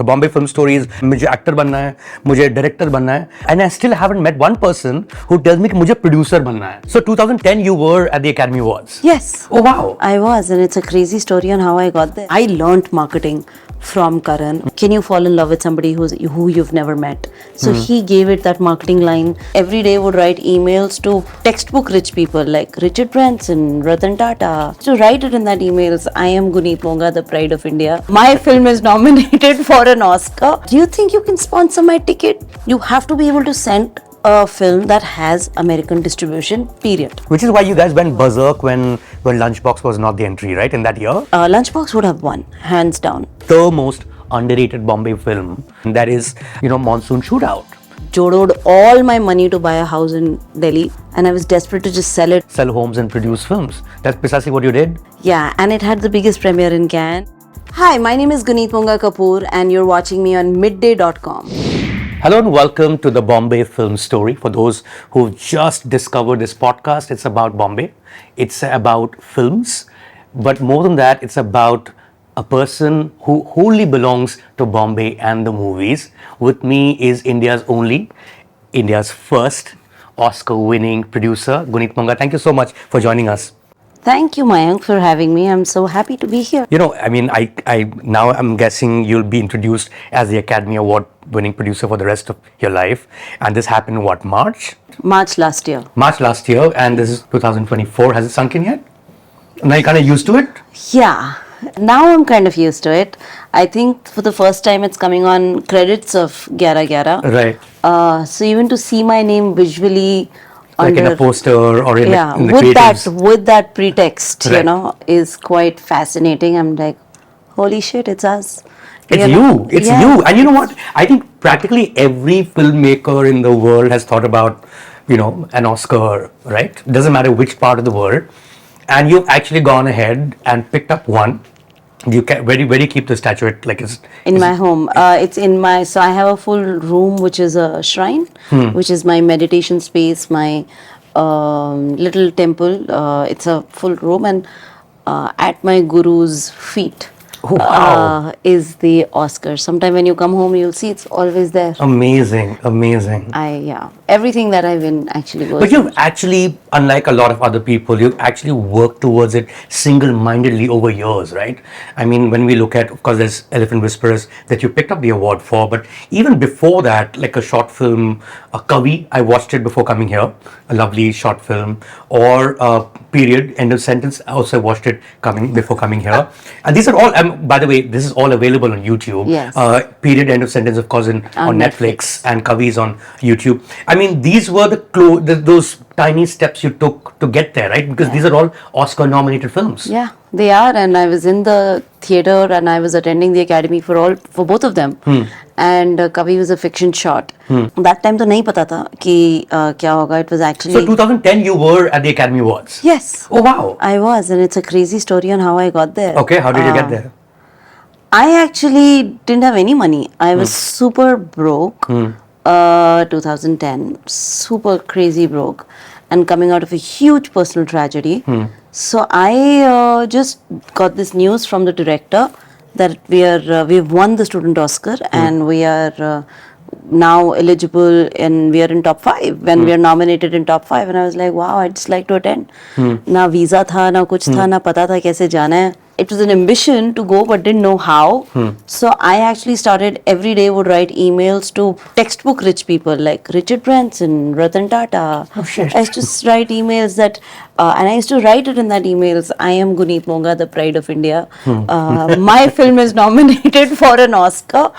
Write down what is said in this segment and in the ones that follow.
The Bombay Film Story is मुझे actor बनना है, मुझे director बनना है, and I still haven't met one person who tells me कि मुझे producer बनना है. So 2010 you were at the Academy Awards. Yes. Oh wow. I was, and it's a crazy story on how I got there. I learnt marketing from Karan. Can you fall in love with somebody who you've never met? So he gave it that marketing line. Every day would write emails to textbook rich people like Richard Branson, Ratan Tata. To write it in that emails, I am Guneet Monga, the pride of India. My film is nominated for an Oscar. Do you think you can sponsor my ticket? You have to be able to send a film that has American distribution, period. Which is why you guys went berserk when Lunchbox was not the entry, right, in that year? Lunchbox would have won, hands down. The most underrated Bombay film, that is, Monsoon Shootout. Jodod all my money to buy a house in Delhi, and I was desperate to just sell it. Sell homes and produce films. That's precisely what you did. Yeah, and it had the biggest premiere in Cannes. Hi, my name is Guneet Monga Kapoor, and you're watching me on midday.com. Hello and welcome to the Bombay Film Story. For those who've just discovered this podcast, it's about Bombay. It's about films. But more than that, it's about a person who wholly belongs to Bombay and the movies. With me is India's first Oscar-winning producer, Guneet Monga. Thank you so much for joining us. Thank you, Mayank, for having me. I'm so happy to be here. Now I'm guessing you'll be introduced as the Academy Award winning producer for the rest of your life. And this happened in what, March? March last year. And this is 2024. Has it sunk in yet? Now you're kind of used to it? Yeah. Now I'm kind of used to it. I think for the first time it's coming on credits of Gyara Gyara. Right. So even to see my name visually like in a poster or in the with creatives. with that pretext, Right. is quite fascinating. I'm like, holy shit, it's us. It's you. And you know what? I think practically every filmmaker in the world has thought about, an Oscar, right? Doesn't matter which part of the world. And you've actually gone ahead and picked up one. Where do you keep the statuette? In my home. So I have a full room which is a shrine, which is my meditation space, my little temple. It's a full room, and at my guru's feet is the Oscar. Sometime when you come home, you'll see it's always there. Amazing. Everything that I win actually goes. But you've actually, unlike a lot of other people, you've actually worked towards it single-mindedly over years, right? I mean, when we look at, of course, there's Elephant Whisperers that you picked up the award for, but even before that, like a short film, a Kavi, I watched it before coming here, a lovely short film, or Period, End of Sentence, I also watched it before coming here. And these are all, by the way, this is all available on YouTube. Yes. Period, End of Sentence, of course, on Netflix, and Kavi is on YouTube. I mean, these were those tiny steps you took to get there, right? Because these are all Oscar-nominated films. Yeah, they are, and I was in the theater and I was attending the Academy for both of them. And Kavi was a fiction short. That time तो नहीं पता था कि क्या होगा. It was actually. So 2010 you were at the Academy Awards. Yes. Oh wow. I was, and it's a crazy story on how I got there. Okay, how did you get there? I actually didn't have any money. I was super broke. 2010, super crazy broke, and coming out of a huge personal tragedy. So I just got this news from the director that we've won the student Oscar and we are now eligible and we are in top 5 when we are nominated in top 5, and I was like, wow, I'd just like to attend. Na visa tha, na kuch tha, na pata tha kaise jana hai. It was an ambition to go but didn't know how. So I actually started every day would write emails to textbook rich people like Richard Branson, Ratan Tata. Oh shit. I used to write emails that and I used to write it in that emails, I am Guneet Monga, the pride of India. My film is nominated for an Oscar.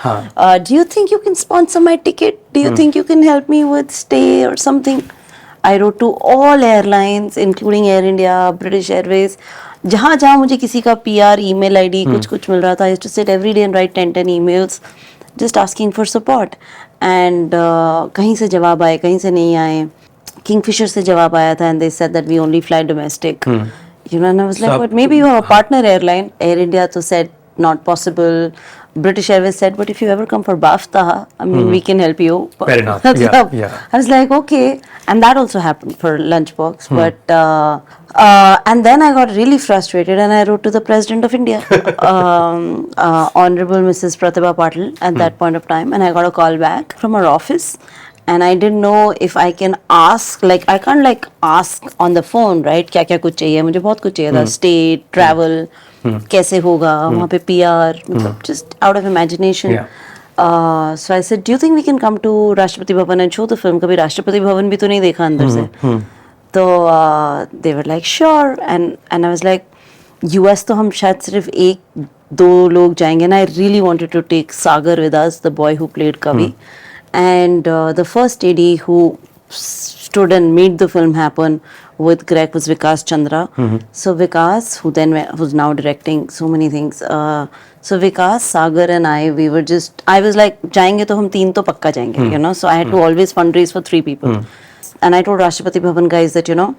Do you think you can sponsor my ticket? Do you think you can help me with stay or something? I wrote to all airlines including Air India, British Airways. जहाँ मुझे किसी का PR, email ID कुछ मिल रहा था, I used to sit every day and write 10 emails just asking for support. And कहीं से जवाब आए, कहीं से नहीं आए. Kingfisher से जवाब आया था, and they said that we only fly domestic. And I was like, but maybe you have a partner airline. Air India तो said not possible. British Airways said, but if you ever come for BAFTA, I mean, we can help you. Fair enough. Yeah. I was like, okay. And that also happened for Lunchbox. But, and then I got really frustrated and I wrote to the President of India, Honorable Mrs. Pratibha Patil at that point of time. And I got a call back from her office. And I didn't know if I can ask, like, I can't like ask on the phone, right? क्या क्या कुछ चाहिए मुझे बहुत कुछ चाहिए था state, travel, कैसे होगा वहाँ पे PR, मतलब just out of imagination. So I said, do you think we can come to Rashtrapati Bhavan and show the film? कभी राष्ट्रपति भवन भी तो नहीं देखा अंदर से. तो they were like sure, and I was like, US तो हम शायद सिर्फ एक दो लोग जाएंगे. And I really wanted to take Sagar with us, the boy who played Kavi. And the first AD who stood and made the film happen with Greg was Vikas Chandra. So Vikas, who's now directing so many things. So Vikas, Sagar and I was like, जाएंगे तो हम तीन तो पक्का जाएंगे, you know. So I had to always fundraise for 3 people. And I told Rashtrapati Bhavan guys that, you know,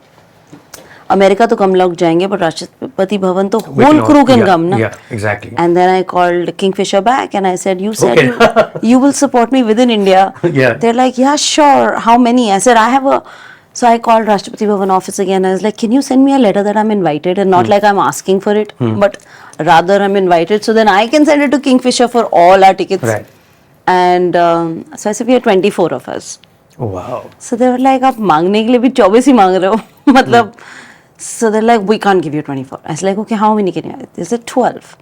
America to come log jayenge, but Rashtrapati Bhavan to whole crew can come, na? Yeah, exactly. And then I called Kingfisher back and I said, you said you will support me within India. Yeah. They're like, yeah, sure. How many? I said, so I called Rashtrapati Bhavan office again. I was like, can you send me a letter that I'm invited and not like I'm asking for it, but rather I'm invited. So then I can send it to Kingfisher for all our tickets. Right. And so I said, we are 24 of us. Oh, wow. So they were like, आप मांगने के लिए भी 24 ही मांग रहे हो, मतलब. So they're like, we can't give you 24. I was like, okay, how many can you have? They said 12.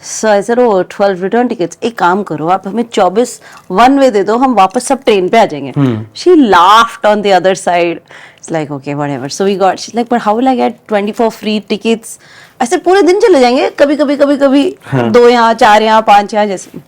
So I said, oh, 12 return tickets. एक काम करो, आप हमें 24 one way दे दो, हम वापस सब ट्रेन पे आ जाएंगे. She laughed on the other side. It's like, okay, whatever. So we got, she's like, but how will I get 24 free tickets? I said, पूरे दिन चले जाएंगे, कभी 2 यहाँ, 4 यहाँ, 5 यहाँ जैसे.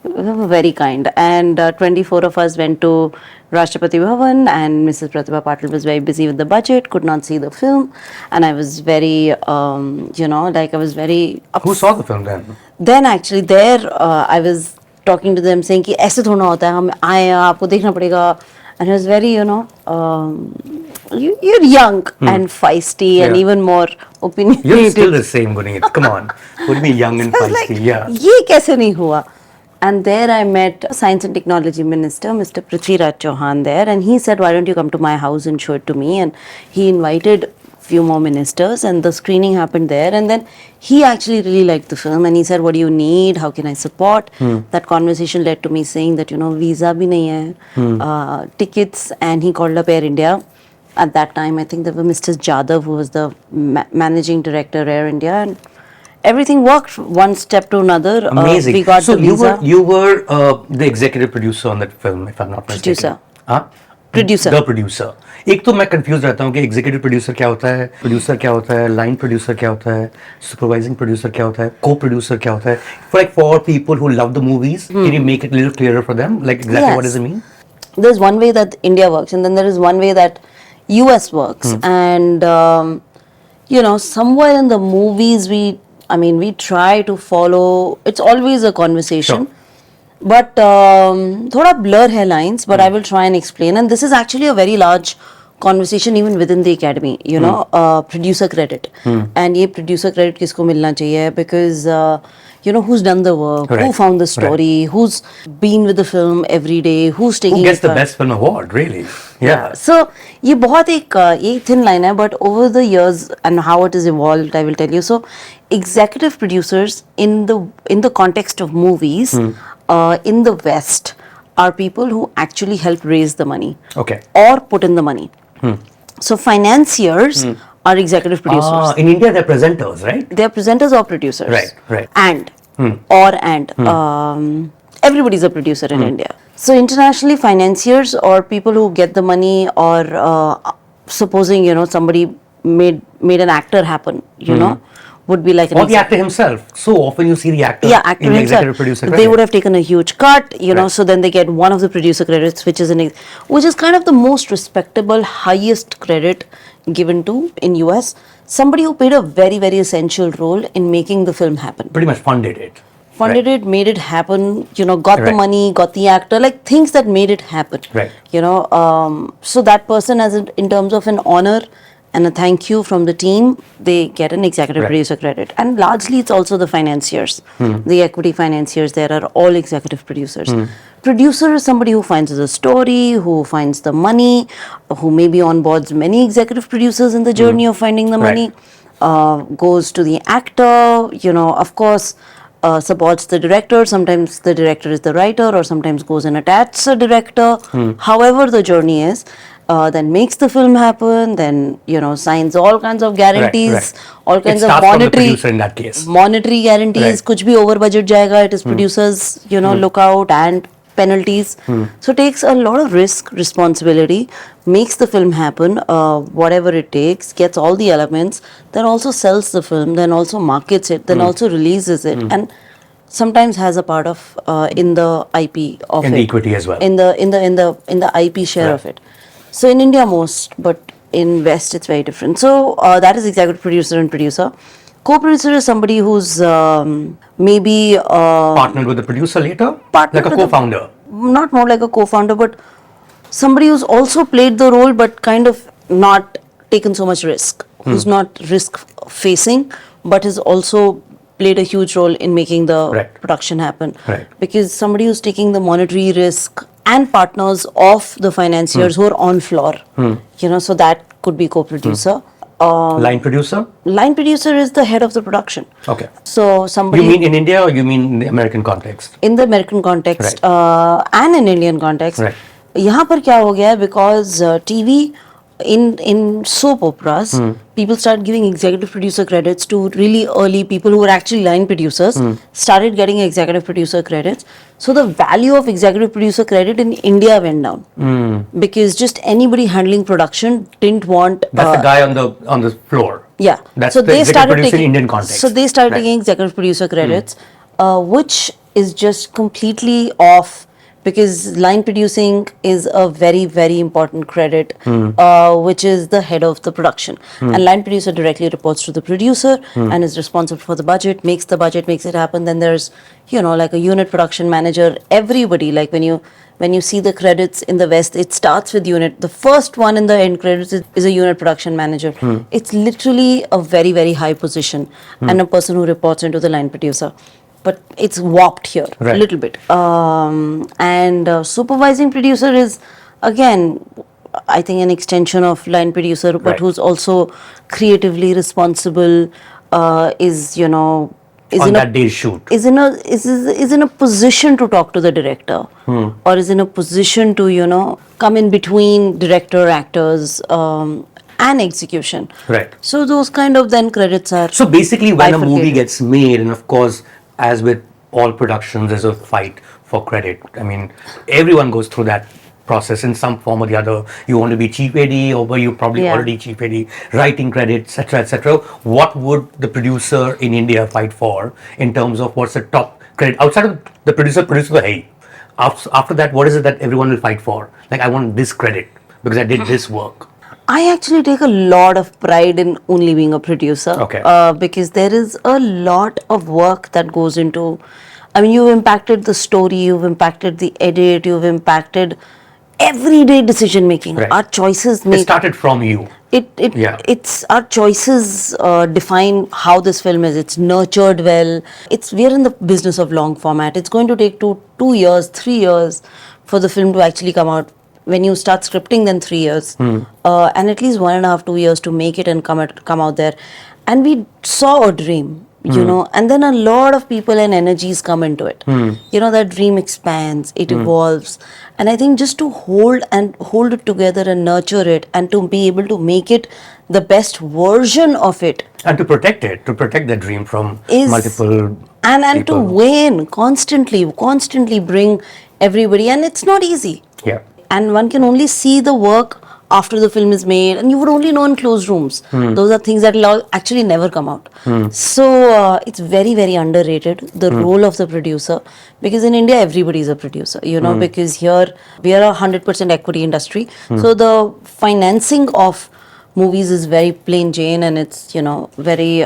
Very kind. And 24 of us went to Rashtrapati Bhavan, and Mrs. Pratibha Patil was very busy with the budget, could not see the film, and I was very, you know, like I was very upset. Who saw the film then? Then actually there, I was talking to them saying कि ऐसे थोड़ा होता है, हम आए हैं, आपको देखना पड़ेगा. And it was very, you know, you're young and feisty and even more opinionated. You're still the same, Guneet. Come on. What do you mean young and feisty? Like, Yeah. ये कैसे नहीं हुआ? And there I met Science and Technology Minister, Mr. Prithviraj Chauhan there, and he said, why don't you come to my house and show it to me? And he invited few more ministers, and the screening happened there. And then he actually really liked the film, and he said, what do you need? How can I support? That conversation led to me saying that, you know, visa bhi nahi hai, tickets, and he called up Air India. At that time, I think there was Mr. Jadhav, who was the managing director of Air India, and everything worked one step to another. Amazing. We got so the visa. you were the executive producer on that film, if I'm not mistaken. Producer. हाँ? Producer. The producer. एक तो मैं confuse रहता हूँ कि executive producer क्या होता है, प्रोड्यूसर क्या होता है, लाइन प्रोड्यूसर क्या होता है, सुपरवाइजिंग प्रोड्यूसर क्या होता है, को प्रोड्यूसर क्या होता है. For people who love the movies, can you make it a little clearer for them? Like exactly what does it mean? There's one way that India works, and then there is one way that US works. And you know, somewhere in the movies we try to follow. It's always a conversation. Sure. But thoda blur hai lines, but I will try and explain. And this is actually a very large conversation even within the academy, you know, producer credit. And ye producer credit kisko milna chahiye, because you know, who's done the work, who found the story, who's been with the film every day, who's taking who gets the best film award, really. Yeah. So ye bahut ek thin line hai, but over the years and how it has evolved, I will tell you. So executive producers in the context of movies in the West are people who actually help raise the money, or put in the money. So financiers are executive producers. In India, they're presenters, right? They're presenters or producers. Right. And everybody's a producer in India. So internationally, financiers or people who get the money, or supposing, you know, somebody made an actor happen, you know, would be like or the actor himself. So often you see the actor actor in the himself. executive producer credit. They would have taken a huge cut, you know, so then they get one of the producer credits, which is kind of the most respectable, highest credit given to in US. Somebody who played a very, very essential role in making the film happen. Pretty much funded it. It, made it happen, you know, got the money, got the actor, like things that made it happen. Right. You know, so that person, in terms of an honor and a thank you from the team, they get an executive Right. producer credit. And largely it's also the financiers. The equity financiers there are all executive producers. Producer is somebody who finds the story, who finds the money, who maybe onboards many executive producers in the journey of finding the Right. money, goes to the actor, of course, supports the director. Sometimes the director is the writer, or sometimes goes and attacks a director. However the journey is, then makes the film happen, then signs all kinds of guarantees, right. all It kinds of starts from the monetary producer in that case. monetary guarantees. Right. Kuch bhi over budget jayega, it is producers look out, and penalties. So takes a lot of risk, responsibility, makes the film happen, whatever it takes, gets all the elements, then also sells the film, then also markets it, then also releases it, and sometimes has a part of in the IP of In it, the equity as well. in the IP share Right. of it. So in India most, but in West it's very different. So that is executive producer and producer. Co-producer is somebody who's maybe Partnered with the producer later? Partnered Like a with the- co-founder? not more like a co-founder, but somebody who's also played the role, but kind of not taken so much risk, who's not risk facing, but has also played a huge role in making the Right. production happen. Right. Because somebody who's taking the monetary risk and partners of the financiers who are on floor, so that could be co-producer. Line producer? Line producer is the head of the production. Okay. So somebody You mean in India or you mean in the American context? in the American context and in Indian context. Right. यहाँ पर क्या हो गया है, because TV in soap operas, people start giving executive producer credits to really early people who were actually line producers, started getting executive producer credits. So the value of executive producer credit in India went down because just anybody handling production didn't want. That's the guy on the floor. Yeah. That's so the they executive started producer taking in Indian context. So they started Right. taking executive producer credits, which is just completely off, because line producing is a very, very important credit, which is the head of the production. And line producer directly reports to the producer and is responsible for the budget, makes it happen. Then there's, like a unit production manager, everybody, like when you see the credits in the West, it starts with unit. The first one in the end credits is a unit production manager. It's literally a very, very high position and a person who reports into the line producer. But it's warped here a Right. little bit. And supervising producer is, again, I think an extension of line producer, but Right. who's also creatively responsible, is On in that day's shoot. is in a position to talk to the director, or is in a position to come in between director, actors, and execution. Right. So those kind of then credits are. So basically, when a movie bifurcated. gets made, and of course, as with all productions, there's a fight for credit. I mean, everyone goes through that process in some form or the other. You want to be chief AD, or you probably Yeah. already chief AD, writing credit, etc., etc. What would the producer in India fight for in terms of what's the top credit outside of the producer? Hey, after that, what is it that everyone will fight for? Like, I want this credit because I did this work. I actually take a lot of pride in only being a producer. Okay. Because there is a lot of work that goes into. I mean, you've impacted the story, you've impacted the edit, you've impacted everyday decision making. Right. Our choices It make. started from you. Yeah. It's our choices define how this film is. It's nurtured well. We're in the business of long format. It's going to take 2 years, 3 years for the film to actually come out. When you start scripting, then 3 years, and at least 1.5, 2 years to make it and come out there. And we saw a dream, and then a lot of people and energies come into it. That dream expands, it evolves, and I think just to hold it together and nurture it, and to be able to make it the best version of it, And to protect the dream from is multiple and to people. weigh in constantly bring everybody, and it's not easy. Yeah. And one can only see the work after the film is made, and you would only know in closed rooms. Those are things that will actually never come out. So it's very, very underrated, the role of the producer, because in India everybody is a producer, because here we are a 100% equity industry. So the financing of movies is very plain Jane, and it's, very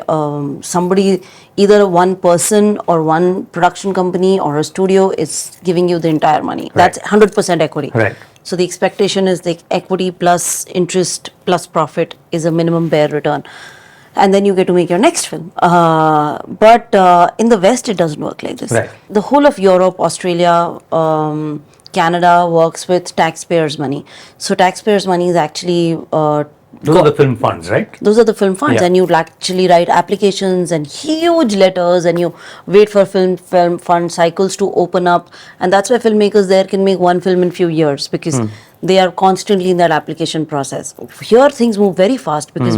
somebody, either one person or one production company or a studio is giving you the entire money. That's 100% equity. Right. So the expectation is the equity plus interest plus profit is a minimum bare return. And then you get to make your next film. But in the West, it doesn't work like this. Right. The whole of Europe, Australia, Canada works with taxpayers' money. So taxpayers' money is actually Those are the film funds, right? those are the film funds, Yeah. and you'd actually write applications and huge letters, and you wait for film fund cycles to open up, and that's why filmmakers there can make one film in few years, because they are constantly in that application process. Here things move very fast because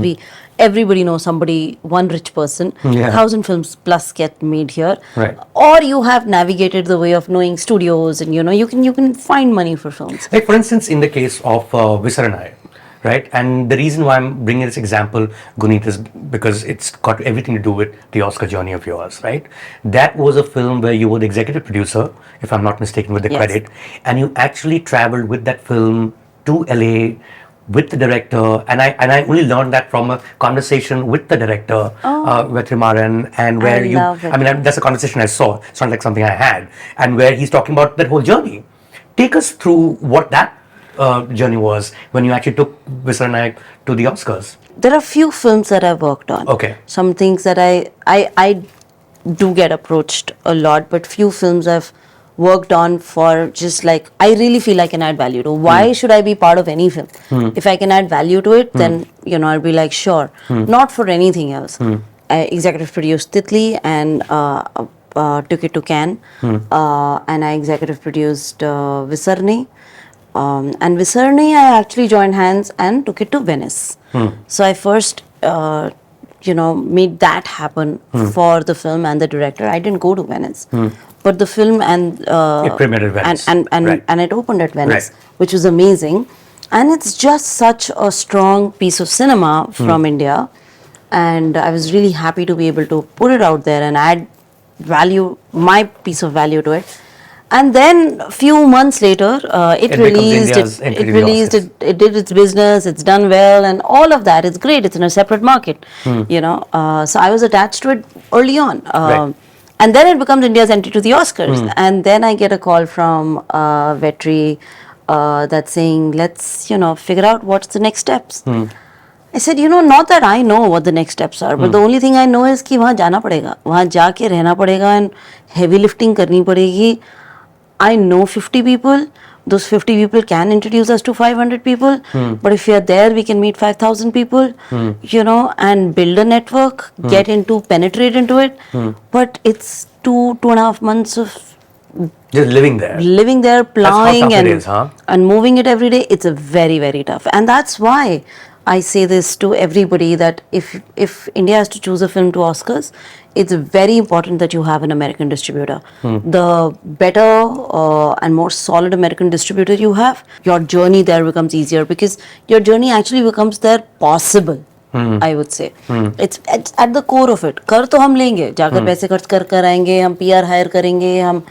everybody knows somebody, one rich person, Yeah. 1,000 films plus get made here, Right. or you have navigated the way of knowing studios, and you can find money for films. Like for instance, in the case of Visaranai, right? And the reason why I'm bringing this example, Guneet, is because it's got everything to do with the Oscar journey of yours, right? That was a film where you were the executive producer, if I'm not mistaken, with the Yes. credit, and you actually traveled with that film to LA with the director, and I only learned that from a conversation with the director, Vetrimaran, and where love it. that's a conversation I saw. It's not like something I had, and where he's talking about that whole journey. Take us through what that journey was when you actually took Visaranai to the Oscars. There are few films that I've worked on. Okay. Some things that I do get approached a lot, but few films I've worked on for just like, I really feel I can add value to. Why should I be part of any film? If I can add value to it, then, I'll be like, sure. Not for anything else. I executive produced Titli and took it to Cannes. And I executive produced Visarni. And Visarni, I actually joined hands and took it to Venice. So I first, made that happen for the film and the director. I didn't go to Venice, but the film and It premiered at Venice. Right. and it opened at Venice, Right. which was amazing. And it's just such a strong piece of cinema from India, and I was really happy to be able to put it out there and add value, my piece of value to it. And then a few months later, it becomes released, India's entry to the Oscars. it did its business, it's done well, and all of that. It's great. It's in a separate market, So I was attached to it early on. Right. And then it becomes India's entry to the Oscars. And then I get a call from Vetri that's saying, let's, figure out what's the next steps. I said, not that I know what the next steps are, but the only thing I know is कि वहाँ जाना पड़ेगा, वहाँ जाके रहना पड़ेगा, and heavy lifting करनी पड़ेगी. I know 50 people. Those 50 people can introduce us to 500 people. But if we are there, we can meet 5,000 people, and build a network, penetrate into it. But it's 2.5 months of Just living there. living there, plowing tough it and, is, huh? and moving it every day. It's a very, very tough. And that's why I say this to everybody, that if India has to choose a film to Oscars, it's very important that you have an American distributor. The better and more solid American distributor you have, your journey there becomes easier, because your journey actually becomes there possible. I would say it's at the core of it. कर तो हम लेंगे, जाकर पैसे खर्च कर आएंगे, हम PR हायर करेंगे, हम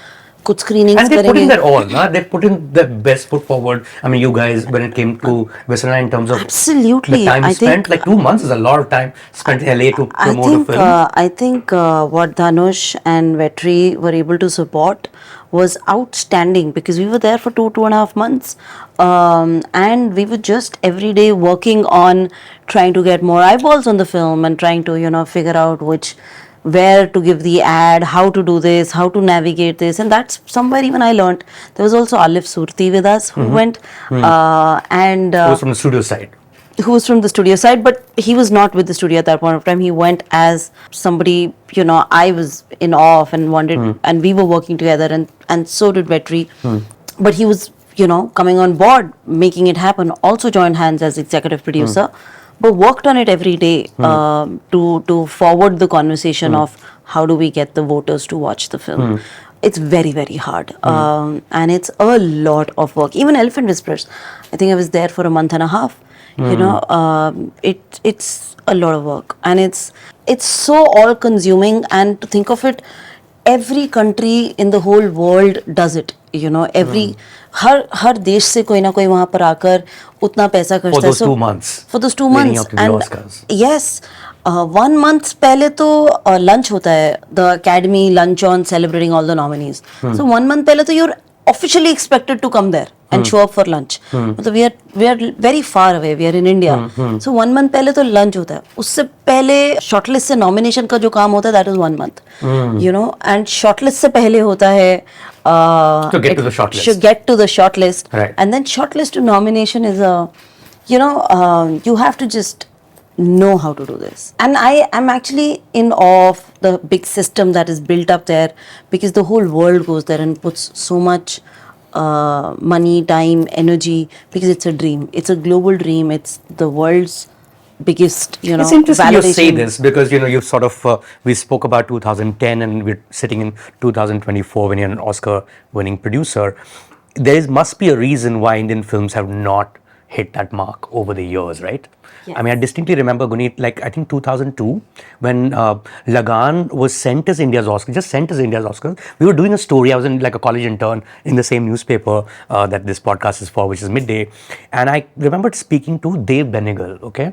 कुछ screenings And they put in करेंगे. their all, nah? They put in their best foot forward. I mean, you guys, when it came to Visaranai in terms of Absolutely. the time I spent, think- like 2 months is a lot of time spent in LA to I promote a think film. I think what Dhanush and Vetri were able to support was outstanding, because we were there for 2.5 months, and we were just every day working on trying to get more eyeballs on the film, and trying to figure out where to give the ad, how to do this, how to navigate this. And that's somewhere even I learned. There was also Alif Surti with us who went, and It was from the studio side. who was from the studio side, but he was not with the studio at that point of time. He went as somebody, I was in awe of and wanted, and we were working together, and so did Vetri. But he was, coming on board, making it happen, also joined hands as executive producer, but worked on it every day to forward the conversation of how do we get the voters to watch the film. It's very, very hard. And it's a lot of work. Even Elephant Whispers, I think I was there for a month and a half. It's a lot of work, and it's so all-consuming. And to think of it, every country in the whole world does it. you know, every हर देश से कोई ना कोई वहाँ पर आकर उतना पैसा खर्चता है. those 2 months For those 2 leading months. up to the And Oscars. yes, 1 month पहले तो lunch होता है, the Academy lunch on celebrating all the nominees. So 1 month पहले तो you're officially expected to come there and show up for lunch. मतलब we are very far away. We are in India. So 1 month पहले तो lunch होता है. उससे पहले shortlist से nomination का जो काम होता है, that is 1 month. You know, and shortlist से पहले होता है To get to the shortlist. should get to the shortlist. Right. And then shortlist to nomination is you know, you have to just know how to do this. And I am actually in awe of the big system that is built up there, because the whole world goes there and puts so much money, time, energy, because it's a dream. It's a global dream. It's the world's biggest, you know, It's interesting you say validation. this because, you know, you sort of, we spoke about 2010 and we're sitting in 2024 when you're an Oscar winning producer. Must be a reason why Indian films have not hit that mark over the years, right? Yes. I mean, I distinctly remember, Guneet, like I think 2002, when Lagan was sent as India's Oscar, just sent as India's Oscar. We were doing a story. I was in like a college intern in the same newspaper that this podcast is for, which is Midday. And I remembered speaking to Dev Benegal, okay?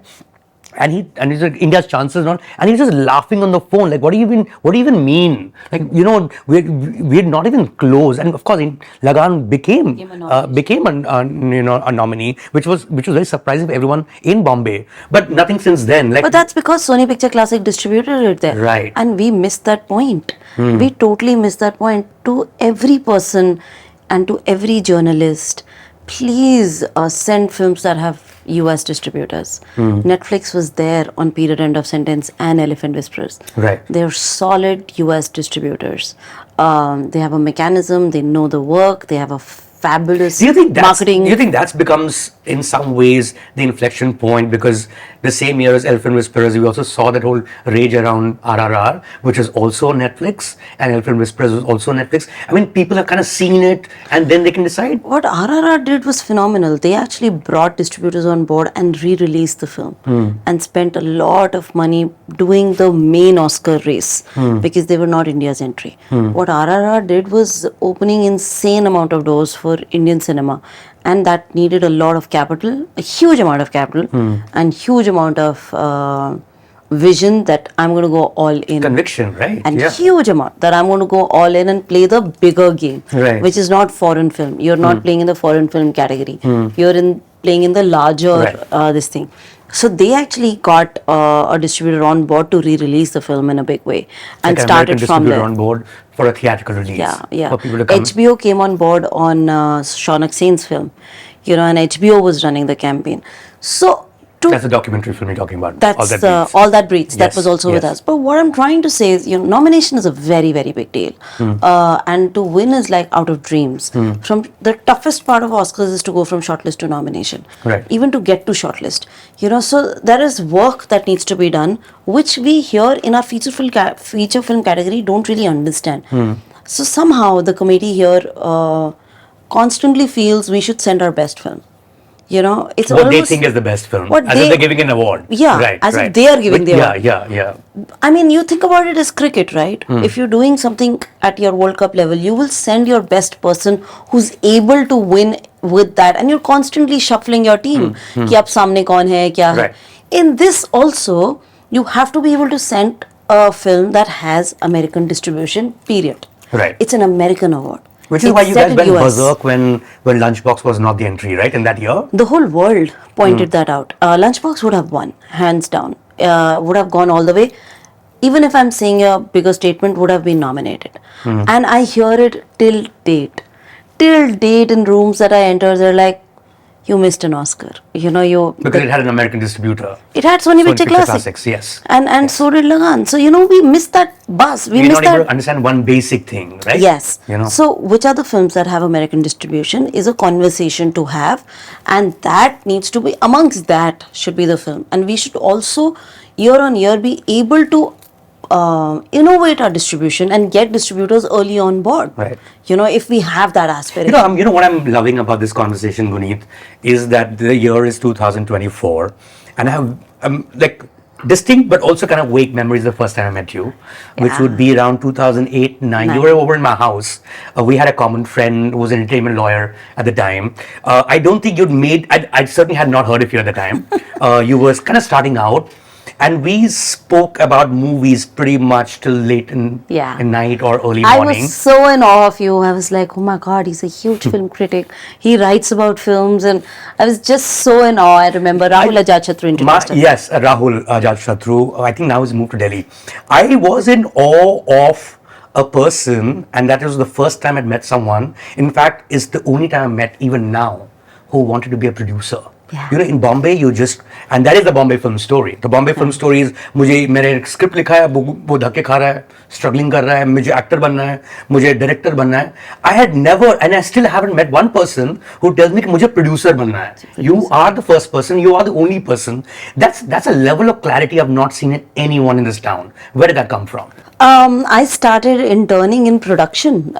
And he's like, India's chances not, and he's just laughing on the phone, like, what do you even mean? Like, you know, we're not even close. And of course, Lagan became a nominee, which was very surprising for everyone in Bombay. But nothing since then. Like, But that's because Sony Picture Classic distributed it there. Right. And we missed that point. We totally missed that point. To every person and to every journalist, please send films that have US distributors. Netflix was there on Period End of Sentence and Elephant Whisperers. Right. They're solid US distributors. They have a mechanism, they know the work, they have a fabulous marketing. Do you think that's becomes in some ways the inflection point? Because the same year as Elephant Whisperers, we also saw that whole rage around RRR, which is also Netflix, and Elephant Whisperers was also Netflix. I mean, people have kind of seen it, and then they can decide. What RRR did was phenomenal. They actually brought distributors on board and re-released the film and spent a lot of money doing the main Oscar race because they were not India's entry. What RRR did was opening insane amount of doors for Indian cinema, and that needed a lot of capital, a huge amount of capital, and huge amount of vision that I'm going to go all in. Conviction, right? And huge amount that I'm going to go all in and play the bigger game, Right. which is not foreign film. You're not playing in the foreign film category. You're playing in the larger this thing. So they actually got a distributor on board to re-release the film in a big way and Like an started American from distributor there. on board for a theatrical release. Yeah. For people to come. HBO came on board on Shaunak Sain's film, you know, and HBO was running the campaign. So That's a documentary film you're talking about. that's All That Breathes. That Yes, was also with yes. us. But what I'm trying to say is, you know, nomination is a very, very big deal. And to win is like out of dreams. From the toughest part of Oscars is to go from shortlist to nomination. Right. Even to get to shortlist. You know, so there is work that needs to be done, which we here in our feature film category don't really understand. So somehow the committee here constantly feels we should send our best film. You know, it's what they almost think is the best film. what As they- if they're giving an award. Yeah, Right, as right. if they are giving the award. Yeah. I mean, you think about it as cricket, right? If you're doing something at your World Cup level, you will send your best person who's able to win with that, and you're constantly shuffling your team. कि अब सामने कौन है, क्या है. Right. In this also, you have to be able to send a film that has American distribution, period. Right. It's an American award. Which is It's why you set guys in went US. berserk when Lunchbox was not the entry, right? In that year? The whole world pointed that out. Lunchbox would have won, hands down. Would have gone all the way. Even if I'm saying a bigger statement, would have been nominated. And I hear it till date. Till date in rooms that I enter, they're like, you missed an Oscar. You know, Because it had an American distributor. it had Sony Picture Classic. Classics, yes. And so did Lagan. So, you know, we missed that buzz. We We're missed not able that. to understand one basic thing, right? Yes. You know? So, which are the films that have American distribution is a conversation to have, and that needs to be amongst that should be the film. And we should also year on year be able to innovate our distribution and get distributors early on board. Right. You know, if we have that aspiration. You know what I'm loving about this conversation, Guneet, is that the year is 2024, and I have distinct but also kind of vague memories the first time I met you, which Yeah. would be around 2008-9. You were over in my house. We had a common friend who was an entertainment lawyer at the time. I don't think I certainly had not heard of you at the time. You were kind of starting out. And we spoke about movies pretty much till late Yeah. in night or early I morning. was so in awe of you. I was like, oh my God, he's a huge film critic. He writes about films, and I was just so in awe. I remember Rahul Ajachatru introduced us. Yes, Rahul Ajachatru. I think now he's moved to Delhi. I was in awe of a person, and that was the first time I'd met someone. In fact, it's the only time I met even now who wanted to be a producer. Yeah. You know, in Bombay, and that is the Bombay film story. The Bombay film story is, मैंने script लिखा है, वो धक्के खा रहा है, struggling कर रहा है, मुझे actor बनना है, मुझे director बनना है. I had never, and I still haven't met one person who tells me कि मुझे producer बनना है. You are the first person, you are the only person. That's a level of clarity I've not seen in anyone in this town. Where did that come from? I started interning in production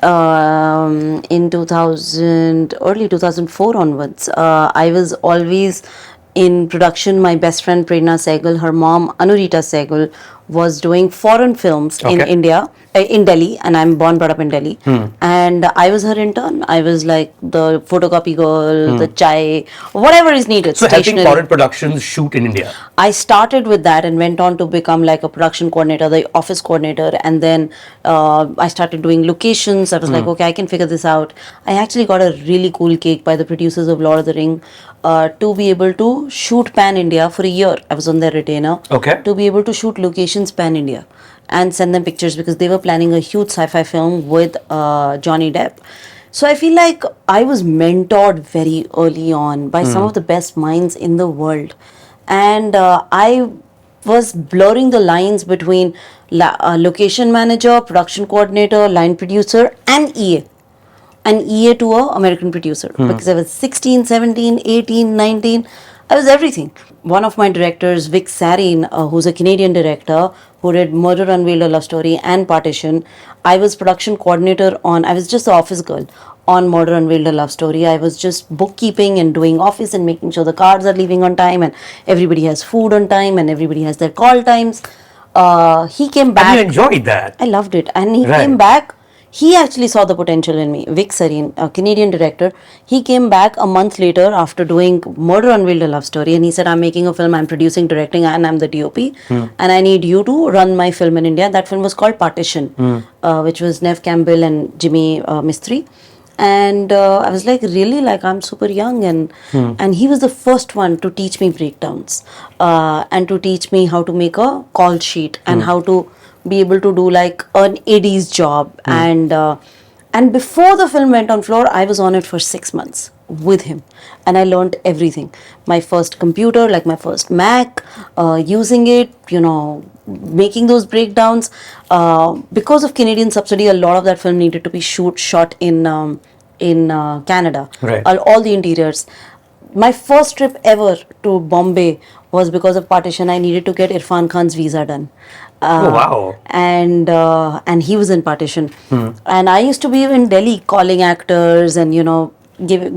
in 2000, early 2004 onwards. I was always in production. My best friend Prerna Sehgal, her mom Anurita Sehgal, was doing foreign films in Okay. India, in Delhi, and I'm born brought up in Delhi. And I was her intern. I was like the photocopy girl, the chai, whatever is needed. So helping stationery. foreign productions shoot in India. I started with that and went on to become like a production coordinator, the office coordinator, and then I started doing locations. I was like, okay, I can figure this out. I actually got a really cool cake by the producers of Lord of the Ring to be able to shoot pan India for a year. I was on their retainer. Okay. To be able to shoot locations pan India and send them pictures because they were planning a huge sci-fi film with Johnny Depp. So I feel like I was mentored very early on by some of the best minds in the world. And I was blurring the lines between location manager, production coordinator, line producer, and EA. An EA to a American producer. Because I was 16, 17, 18, 19. I was everything. One of my directors, Vic Sarin, who's a Canadian director, who did Murder Unveiled, A Love Story and Partition. I was production coordinator I was just the office girl on Murder Unveiled, A Love Story. I was just bookkeeping and doing office and making sure the cards are leaving on time and everybody has food on time and everybody has their call times. He came back. And you enjoyed that. I loved it. And he Right. came back. He actually saw the potential in me. Vic Sarin, a Canadian director, he came back a month later after doing Murder Unveiled, A Love Story, and he said, I'm making a film, I'm producing, directing, and I'm the DOP, and I need you to run my film in India. That film was called Partition, which was Nev Campbell and Jimmy Mistry. And I was like, really? Like, I'm super young. And he was the first one to teach me breakdowns and to teach me how to make a call sheet and how to be able to do like an AD's job. And before the film went on floor, I was on it for 6 months with him. And I learned everything. My first computer, like my first Mac, using it, making those breakdowns. Because of Canadian subsidy, a lot of that film needed to be shot in Canada. Right. All the interiors. My first trip ever to Bombay was because of Partition. I needed to get Irfan Khan's visa done. Oh, wow. And he was in Partition. And I used to be in Delhi calling actors and,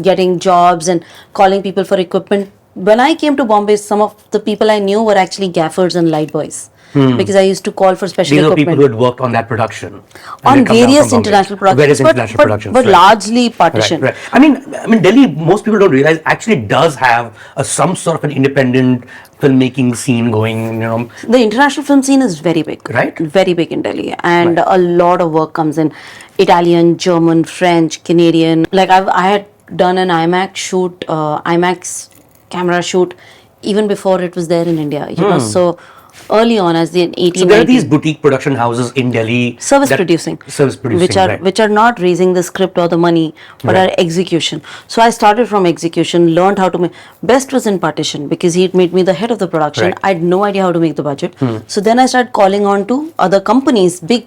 getting jobs and calling people for equipment. When I came to Bombay, some of the people I knew were actually gaffers and light boys. Because I used to call for special These are equipment. people who had worked on that production. And On they come down various from Bombay. international productions. Various but, international but, productions. but right. largely Partition. Right. I mean, Delhi, most people don't realize, actually does have some sort of an independent filmmaking scene going, The international film scene is very big. Right. Very big in Delhi. And a lot of work comes in. Italian, German, French, Canadian. Like I had done an IMAX shoot, IMAX camera shoot, even before it was there in India. So early on, as the 18. So there are these boutique production houses in Delhi. Service producing, right. which are not raising the script or the money, but Right. are execution. So I started from execution, learned how to make. Best was in Partition because he made me the head of the production. Right. I had no idea how to make the budget. So then I started calling on to other companies, big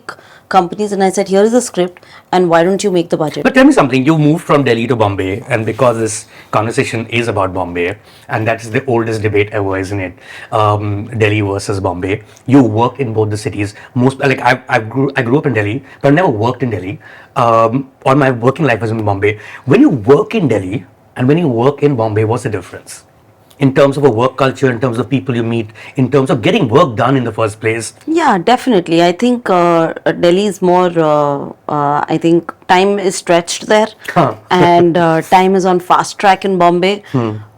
companies, and I said, here is the script, and why don't you make the budget? But tell me something, you moved from Delhi to Bombay, and because this conversation is about Bombay, and that's the oldest debate ever, isn't it? Delhi versus Bombay. You work in both the cities. I grew up in Delhi, but I never worked in Delhi. All my working life was in Bombay. When you work in Delhi and when you work in Bombay, what's the difference in terms of a work culture, in terms of people you meet, in terms of getting work done in the first place? Yeah, definitely. I think Delhi is more, I think time is stretched there, Huh. and time is on fast track in Bombay.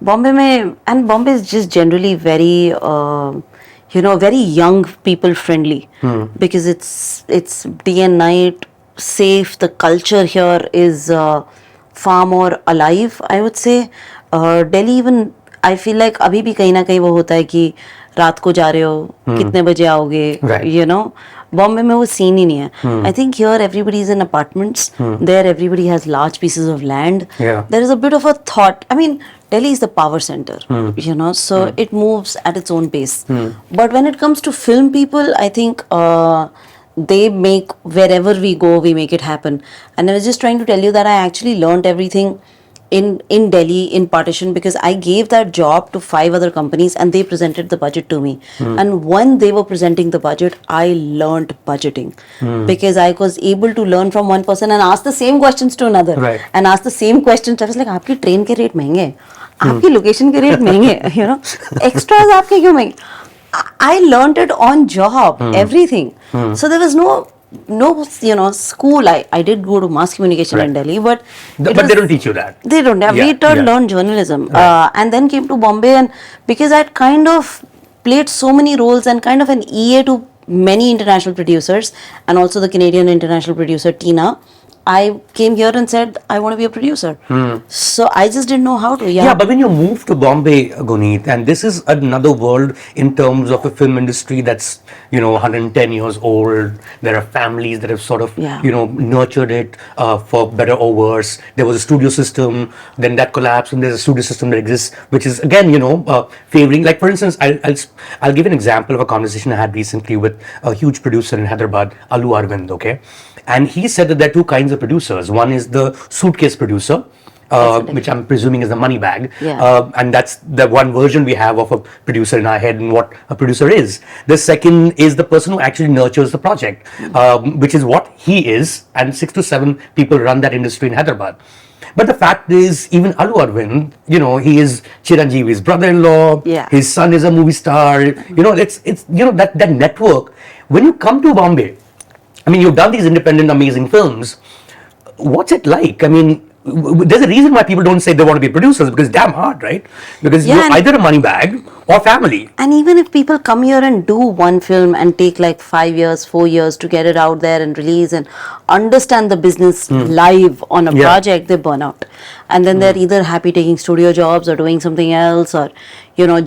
Bombay is just generally very, very young people friendly, because it's day and night safe. The culture here is far more alive, I would say. Delhi even, I feel like अभी भी कहीं ना कहीं वो होता है कि रात को जा रहे हो, कितने बजे आओगे, Right. बॉम्बे में वो सीन ही नहीं है. I think here everybody is in apartments, there everybody has large pieces of land, Yeah. There is a bit of a thought. I mean, Delhi is the power center, so it moves at its own pace. But when it comes to film people, I think they make, wherever we go, we make it happen. And I was just trying to tell you that I actually learned everything in Delhi in partition, because I gave that job to 5 other companies and they presented the budget to me. And when they were presenting the budget, I learned budgeting, because I was able to learn from one person and ask the same questions to another. Right. And ask the same questions. I was like, आपकी train के rate महंगे हैं, आपकी location के rate महंगे, extras आपके क्यों महंगे? I learned it on job, everything. So there was no school. I did go to mass communication in Delhi, but They don't teach you that. they don't have. Yeah, We learned journalism, and then came to Bombay, and because I'd kind of played so many roles and kind of an EA to many international producers, and also the Canadian international producer Tina, I came here and said I want to be a producer. So I just didn't know how to. Yeah, but when you move to Bombay, Guneet, and this is another world in terms of a film industry that's 110 years old. There are families that have sort of nurtured it for better or worse. There was a studio system, then that collapsed, and there's a studio system that exists, which is again favoring. Like for instance, I'll give an example of a conversation I had recently with a huge producer in Hyderabad, Allu Arvind. Okay, and he said that there are two kinds of producers. One is the suitcase producer, which I'm presuming is the money bag. And that's the one version we have of a producer in our head and what a producer is. The second is the person who actually nurtures the project, which is what he is, and 6 to 7 people run that industry in Hyderabad. But the fact is, even Allu Arvind, he is Chiranjeevi's brother-in-law. Yeah. His son is a movie star. It's that network. When you come to Bombay, I mean, you've done these independent, amazing films. What's it like? I mean, there's a reason why people don't say they want to be producers, because it's damn hard, right? Because you're either a money bag or family. And even if people come here and do one film and take like 5 years, 4 years to get it out there and release and understand the business live on a project, they burn out. And then they're either happy taking studio jobs or doing something else, or,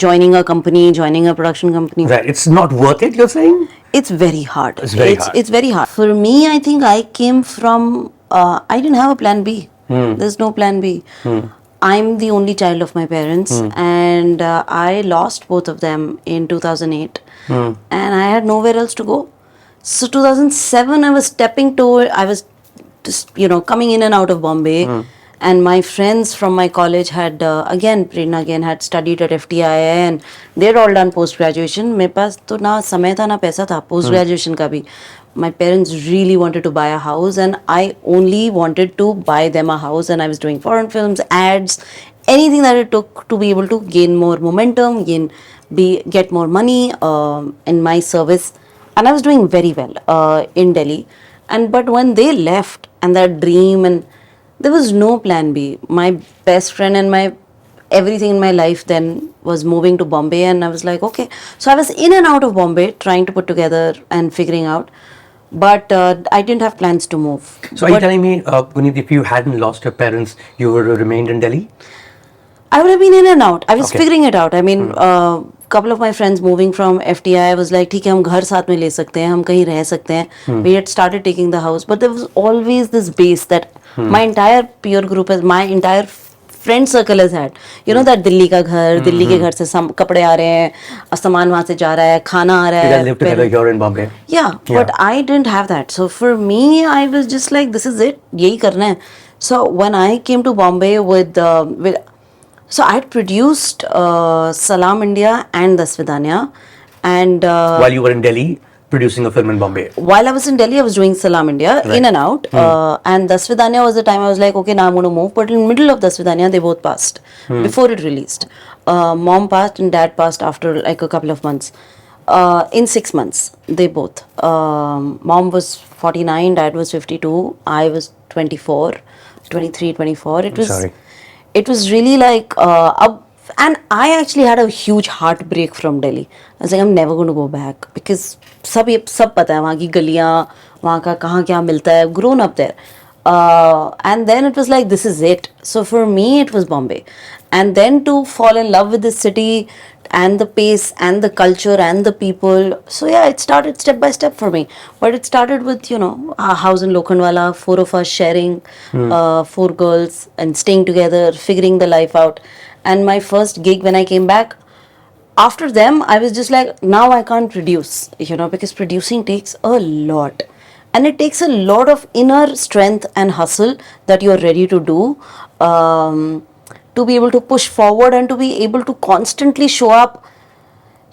joining a company, joining a production company. Right. It's not worth it, you're saying? It's very hard. It's very hard. It's very hard. For me, I think I came from, I didn't have a plan B. There's no plan B. I'm the only child of my parents, and I lost both of them in 2008, and I had nowhere else to go. So 2007, I was just, coming in and out of Bombay, and my friends from my college had, Prerna again, had studied at FTII, and they'd all done post-graduation. मेरे पास तो ना समय था ना पैसा था post-graduation का भी. My parents really wanted to buy a house, and I only wanted to buy them a house, and I was doing foreign films, ads, anything that it took to be able to gain more momentum, get more money in my service. And I was doing very well in Delhi. But when they left, and that dream, and there was no plan B. My best friend and everything in my life then was moving to Bombay, and I was like, okay. So I was in and out of Bombay trying to put together and figuring out. But I didn't have plans to move. So are you telling me, Guneet, if you hadn't lost your parents, you would have remained in Delhi? I would have been in and out. I was figuring it out. I mean, couple of my friends moving from FTI, I was like, ठीक है, हम घर साथ में ले सकते हैं, हम कहीं रह सकते हैं. We had started taking the house, but there was always this base that my entire peer group, my entire friend circle has had. That Delhi का घर, दिल्ली के घर से कपड़े आ रहे हैं, सामान वहाँ से जा रहा है, खाना आ रहा है. You guys live together here in Bombay. Yeah, but I didn't have that. So for me, I was just like, this is it, यही करना है. So when I came to Bombay so I had produced Salam India and Das Vidanya, and while you were in Delhi, producing a film in Bombay? While I was in Delhi, I was doing Salam India, in and out. And Das Vidanya was the time I was like, okay, now I'm going to move. But in the middle of Das Vidanya, they both passed before it released. Mom passed and dad passed after like a couple of months. In 6 months, they both. Mom was 49, dad was 52, I was 24, 23, 24. It was really like, and I actually had a huge heartbreak from Delhi. I was like, I'm never going to go back because सब पता है वहाँ की गलियाँ, वहाँ का कहाँ क्या मिलता है. I've grown up there. And then it was like, this is it. So for me, it was Bombay. And then to fall in love with the city and the pace and the culture and the people. So yeah, it started step by step for me. But it started with, a house in Lokhandwala, 4 of us sharing, 4 girls and staying together, figuring the life out. And my first gig when I came back, after them, I was just like, now I can't produce, because producing takes a lot. And it takes a lot of inner strength and hustle that you're ready to do, to be able to push forward and to be able to constantly show up.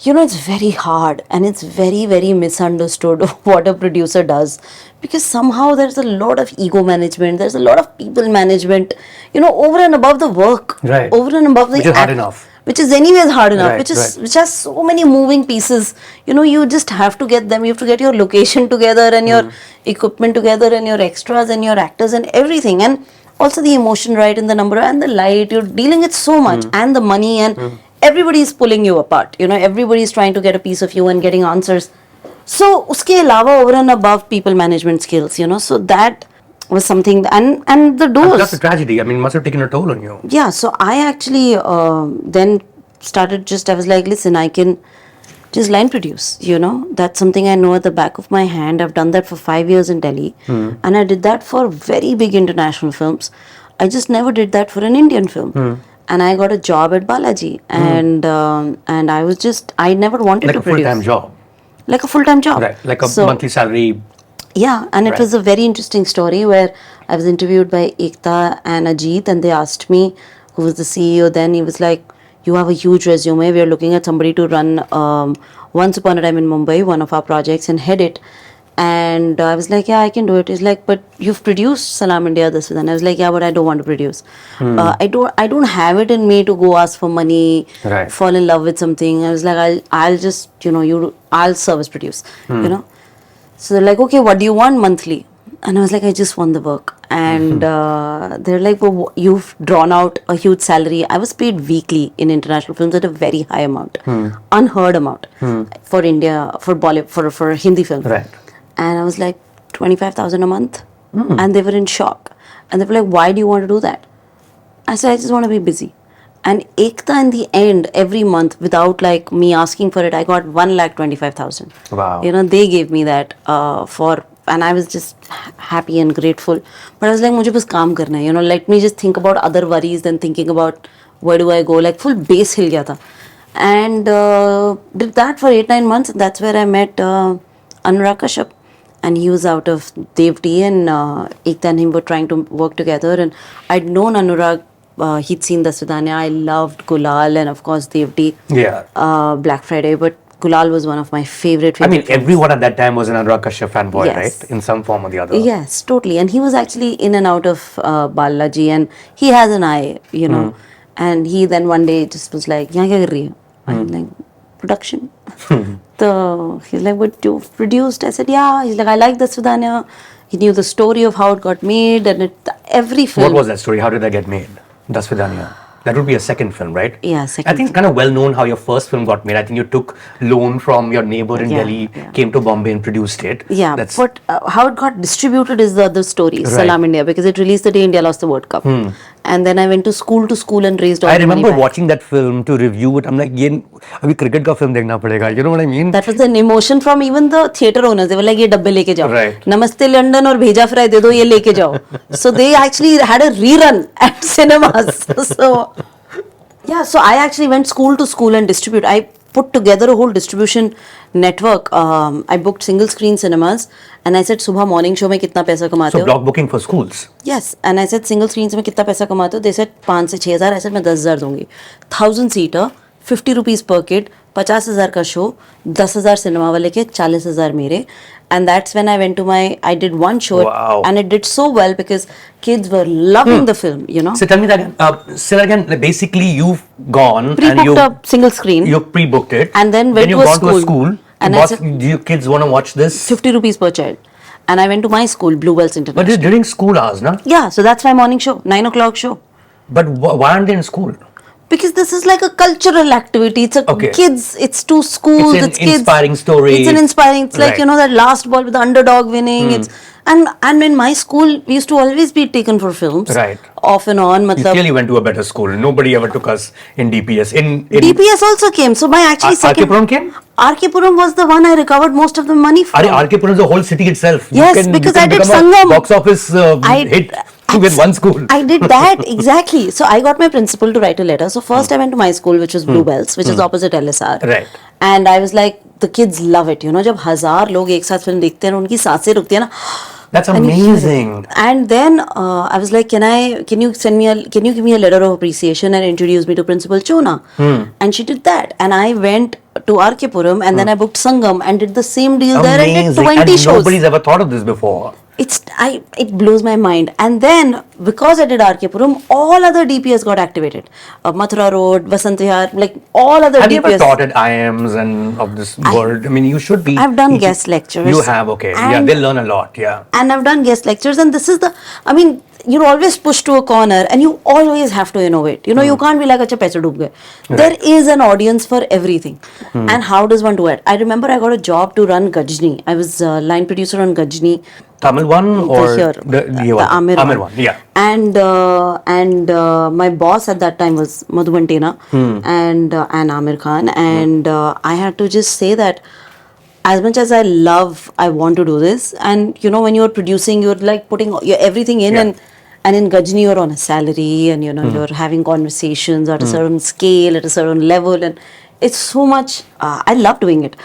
It's very hard and it's very, very misunderstood what a producer does, because somehow there's a lot of ego management, there's a lot of people management, over and above the work, right, over and above the which is hard enough. Which is anyways hard enough, right. which has so many moving pieces. You just have to get them. You have to get your location together and your equipment together and your extras and your actors and everything. And also the emotion right and the number and the light. You're dealing with so much and the money and everybody is pulling you apart. Everybody is trying to get a piece of you and getting answers. So, uske alawa over and above people management skills, so that was something, and the doors. That's a tragedy. I mean, must have taken a toll on you. Yeah, so I actually then started I was like, listen, I can just line produce, That's something I know at the back of my hand. I've done that for 5 years in Delhi. And I did that for very big international films. I just never did that for an Indian film. And I got a job at Balaji. And I was I never wanted to produce. Like a full-time job. Like a full-time job. Right, like a monthly salary. Yeah, and it was a very interesting story where I was interviewed by Ekta and Ajit, and they asked me, who was the CEO then, he was like, you have a huge resume, we are looking at somebody to run Once Upon a Time in Mumbai, one of our projects, and head it. And I was like, yeah, I can do it. He's like, but you've produced Salam India this and I was like, yeah, but I don't want to produce. I don't have it in me to go ask for money, fall in love with something. I was like, I'll just, I'll service produce, So they're like, okay, what do you want monthly? And I was like, I just want the work. And they're like, well, you've drawn out a huge salary. I was paid weekly in international films at a very high amount, unheard amount for India, for Bollywood, for Hindi film. Right. And I was like, 25,000 a month. And they were in shock. And they were like, why do you want to do that? I said, I just want to be busy. And Ekta in the end, every month, without like me asking for it, I got 1,25,000. Wow. They gave me that and I was just happy and grateful. But I was like, मुझे बस काम करना है, let me just think about other worries than thinking about where do I go. Like full base हिल गया था. And did that for 8-9 months. That's where I met Anurag Kashyap. And he was out of Devti, and Ekta and him were trying to work together. And I'd known Anurag. He'd seen Das Vidanya. I loved Gulal and of course Devti. Yeah. Black Friday, but Gulal was one of my favorite films. Everyone at that time was an Anurag Kashyap fanboy, Yes. right? In some form or the other. Yes, totally. And he was actually in and out of Balaji, and he has an eye, And he then one day just was like, "Yahan kya kar rahi hai?" I was like, "Production." So he's like, "But you've produced?" I said, "Yeah." He's like, "I like Das Vidanya." He knew the story of how it got made, and every film. What was that story? How did that get made? Das Vidanya. That would be a second film, right? Yeah, second. I think it's kind of well known how your first film got made. I think you took loan from your neighbor in Delhi, came to Bombay and produced it. Yeah, but how it got distributed is the other story, Salam India, because it released the day India lost the World Cup. And then I went to school and raised all the money I remember back. watching that film to review it. I'm like, ये अभी cricket का film देखना पड़ेगा. You know what I mean? That was an emotion from even the theatre owners. They were like, ये डब्बे लेके जाओ. Right. Namaste London और भेजा फ्राई दे दो, ये लेके जाओ. So they actually had a rerun at cinemas. So I actually went school to school and distribute. I put together a whole distribution network. I booked single screen cinemas and I said, सुबह morning show में कितना पैसा कमाते हो? So block booking for schools. Yes, and I said single screens में कितना पैसा कमाते हो? They said 5 से 6 हज़ार. I said मैं 10,000 दूंगी. 1,000 seater, 50 rupees per kid, 50,000 का शो, 10,000 सिनेमा वाले के, 40,000 मेरे. And that's when I did one show. Wow. And it did so well because kids were loving the film, you know. So tell me that again. Say that again. Like, basically, you've gone and Pre-booked a single screen. You pre-booked it. And then went you've to a gone to a school. school. And And do your kids want to watch this? 50 rupees per child. And I went to my school, Bluebells International. But it's during school hours, no? Yeah, so that's my morning show, 9 o'clock show. But why aren't they in school? Because this is like a cultural activity. It's a Okay. kids, it's two schools, It's an it's kids. inspiring story. It's an inspiring, it's like, Right. you know, that last ball with the underdog winning. It's and in my school, we used to always be taken for films. Right. Off and on. You Matlab, clearly went to a better school. Nobody ever took us in DPS. In DPS also came. So my actually second... RK Puram came? RK Puram was the one I recovered most of the money from. RK Puram is the whole city itself. Yes, because I did become a Sangam. box office hit with one school. I did that, exactly. So I got my principal to write a letter. So first I went to my school, which was Bluebells, which is opposite LSR. Right. And I was like, the kids love it. You know, जब 1,000 लोग एक साथ film देखते हैं, उनकी सांसें रुकती है ना. That's And you hear it. amazing. And then I was like, can you give me a letter of appreciation and introduce me to Principal Chona? And she did that. And I went to RK Puram and then I booked Sangam and did the same deal there and did Amazing. 20 And shows. nobody's ever thought of this before. It blows my mind. And then because I did RK Puram, all other DPS got activated. Mathura Road, Vasant Vihar, like all other Have DPS. you ever taught at IIMs and of this world? I mean, you should be. I've done guest lectures. You have, okay. Yeah, And- they learn a lot, yeah. And I've done guest lectures, and this is you're always pushed to a corner and you always have to innovate. You know, you can't be like, acha, paise doob gaye. There is an audience for everything. And how does one do it? I remember I got a job to run Gajni. I was line producer on Gajni. Tamil one or Here, the Amir one, yeah. And my boss at that time was Madhuban Tena and Amir Khan. And I had to just say that as much as I want to do this. And you know, when you're producing, you're like putting everything in and in Gajni you're on a salary and you know, you're having conversations at a certain scale, at a certain level, and it's so much, I love doing it.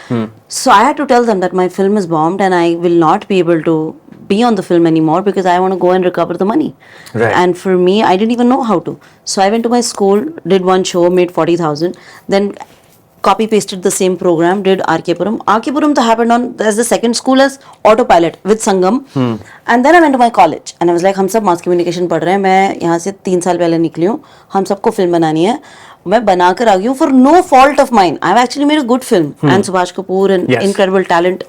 So I had to tell them that my film is bombed and I will not be able to be on the film anymore because I want to go and recover the money. Right. And for me, I didn't even know how to. So I went to my school, did one show, made 40,000, then copy pasted the same program, did RK Puram. RK Puram happened on as the second school as autopilot with Sangam. And then I went to my college and I was like, हम सब mass communication पढ़ रहे हैं, मैं यहाँ से 3 साल पहले निकली हूँ, हम सबको फिल्म बनानी है, मैं बनाकर आ गई हूँ for no fault of mine. I've actually made a good film and Subhash Kapoor and incredible talent.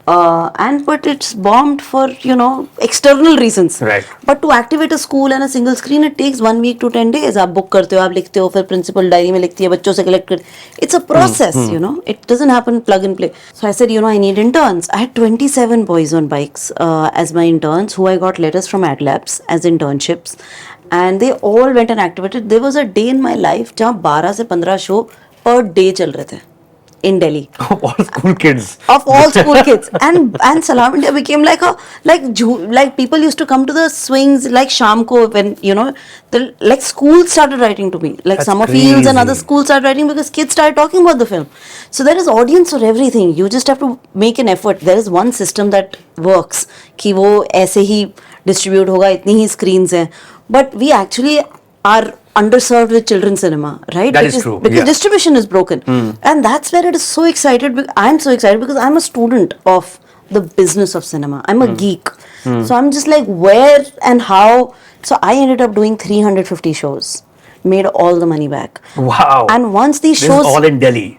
But it's bombed for, you know, external reasons. Right. But to activate a school and a single screen, it takes 1 week to 10 days. आप book करते हो, आप लिखते हो, फिर principal diary में लिखती है, बच्चों से collect कर. It's a process, you know. It doesn't happen plug and play. So I said, you know, I need interns. I had 27 boys on bikes as my interns, who I got letters from Ad Labs as internships. And they all went and activated. There was a day in my life जहाँ 12 से 15 show per day चल रहे थे. In Delhi. Of all school kids. Of all school kids. And Salam India became like people used to come to the swings like Sham ko when, you know, like schools started writing to me. Like That's Summer Fields and crazy. other schools started writing because kids started talking about the film. So there is audience for everything. You just have to make an effort. There is one system that works. कि वो ऐसे ही distribute होगा, इतनी ही screens हैं. But we actually are underserved with children's cinema, right? That is true. Because distribution is broken. And that's where it is so excited. I'm so excited because I'm a student of the business of cinema. I'm a geek. So I'm just like, where and how? So I ended up doing 350 shows, made all the money back. Wow. And once these This shows... is all in Delhi.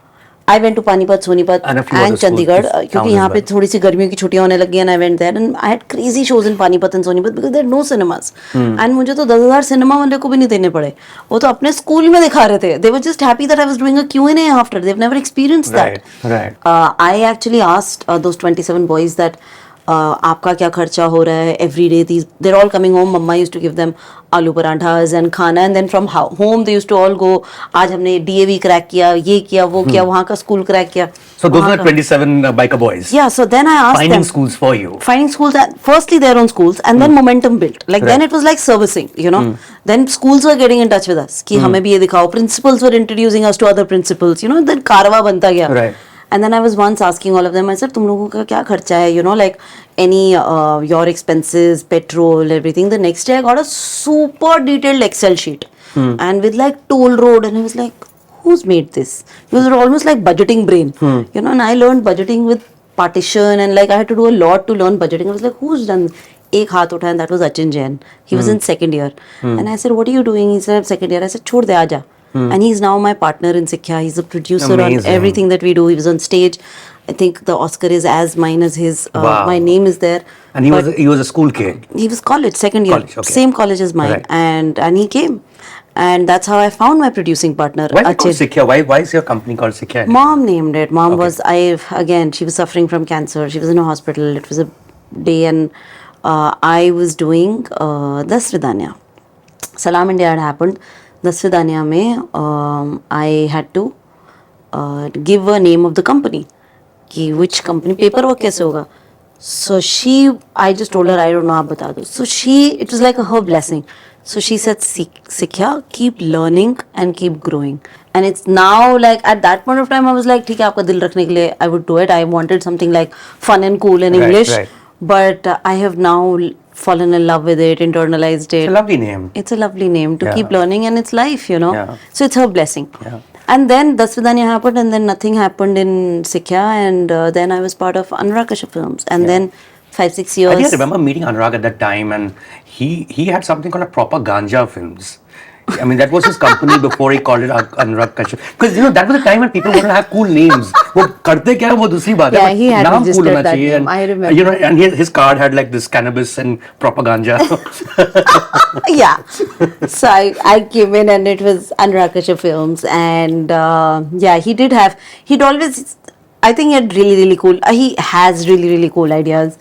I went to Panipat, Sonipat And a few and other schools, Chandigarh towns क्योंकि as यहाँ पे well. थोड़ी सी गर्मियों की छुट्टियां होने लगी and I went there and I had crazy shows in Panipat and Sonipat because there are no cinemas. And मुझे तो 10,000 सिनेमा वाले को भी नहीं देने पड़े. वो तो अपने स्कूल में दिखा रहे थे. They were just happy that I was doing a Q&A after. They've never experienced that. Right. I actually asked those 27 boys that आपका क्या खर्चा हो रहा है every day. They're all coming home. Mama used to give them आलू परांठाs and खाना and then from home they used to all go. आज हमने DAV crack किया, ये किया, वो किया, वहाँ का school crack किया. So those are 27 biker boys. Yeah, so then I asked Finding them. schools for you. Finding schools, firstly their own schools and then momentum built. Like then it was like servicing, you know. Then schools were getting in touch with us. कि हमें भी ये दिखाओ. Principals were introducing us to other principals, you know. Then कारवा बनता गया. Right. And then I was once asking all of them, I said, तुम लोगों का क्या खर्चा है? You know, like any your expenses, petrol, everything. The next day I got a super detailed Excel sheet and with like toll road and I was like, who's made this? Because they're almost like budgeting brain, you know. And I learned budgeting with partition, and like I had to do a lot to learn budgeting. I was like, who's done? Ek haath utha, and that was Achin Jain. He was in second year, and I said, what are you doing? He said, I'm second year. I said, chhod de, aaja. And he's now my partner in Sikhya. He's a producer on everything that we do. He was on stage. I think the Oscar is as mine as his. Wow. My name is there. And he was a school kid. He was college, second year, College, okay. same college as mine, Right. and he came, and that's how I found my producing partner. Why is it called Sikhya? Why is your company called Sikhya? Mom named it. Mom was she was suffering from cancer. She was in a hospital. It was a day, and I was doing Das Vidanya. Salam India had happened. Das Vidanya mein I had to give a name of the company. Ki which company, paperwork kaise hoga? So I just told her, I don't know, aap bata do. So it was like her blessing. So she said, Sikhya, keep learning and keep growing. And it's now like, at that point of time, I was like, theek hai, aapka dil rakhne ke liye, I would do it. I wanted something like fun and cool in English. Right. But I have now fallen in love with it, internalized it. It's a lovely name. It's a lovely name to keep learning, and it's life, you know. Yeah. So it's her blessing. Yeah. And then Das Vidanya happened, and then nothing happened in Sikhya, and then I was part of Anurag Kashyap Films, and then 5-6 years. I think I remember meeting Anurag at that time, and he had something called a proper ganja films. I mean, that was his company before he called it Anurag Kashyap. Because, you know, that was the time when people wanted to have cool names. वो करते क्या है वो दूसरी बात है. Yeah, he had नाम registered cool होना that चाहिए. name. I remember. You know, and his card had like this cannabis and proper ganja. Yeah. So I came in, and it was Anurag Kashyap Films, and he'd always, I think he had really cool, he has really cool ideas.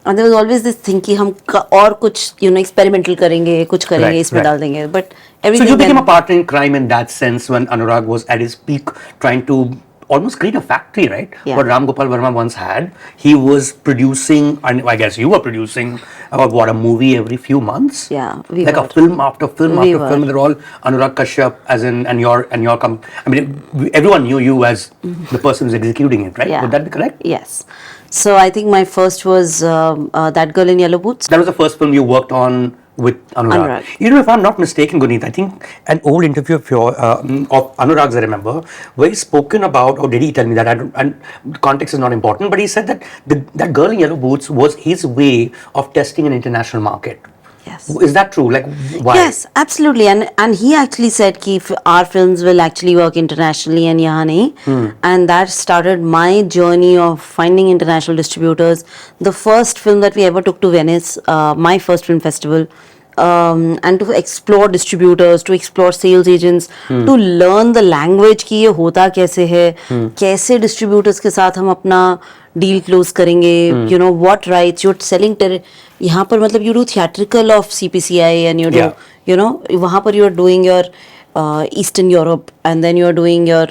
And there was always this thing कि हम और कुछ, you know, experimental करेंगे, कुछ करेंगे, इसमें डाल देंगे. But everything. So you became a partner in crime in that sense when Anurag was at his peak, trying to almost create a factory, right? Yeah. What Ram Gopal Verma once had. He was producing, and I guess you were producing about a movie every few months. Yeah, like a film after film after film. They're all Anurag Kashyap, as in, and your I mean, everyone knew you as the person who's executing it, right? Yeah. Would that be correct? Yes. So I think my first was That Girl in Yellow Boots. That was the first film you worked on with Anurag. You know, if I'm not mistaken, Guneet, I think an old interview of Anurag's, I remember, where he spoken about, or did he tell me that? And context is not important, but he said that that Girl in Yellow Boots was his way of testing an international market. Yes. Is that true? Like, why? Yes, absolutely. And he actually said ki our films will actually work internationally and yahan nahi. And that started my journey of finding international distributors. The first film that we ever took to Venice, my first film festival, and to explore distributors, to explore sales agents, to learn the language कि ये होता कैसे है, कैसे distributors के साथ हम अपना deal close करेंगे, you know, what rights, you're selling, यहाँ पर मतलब you do theatrical of CPCI and you do, you know, वहाँ पर you are doing your Eastern Europe, and then you are doing your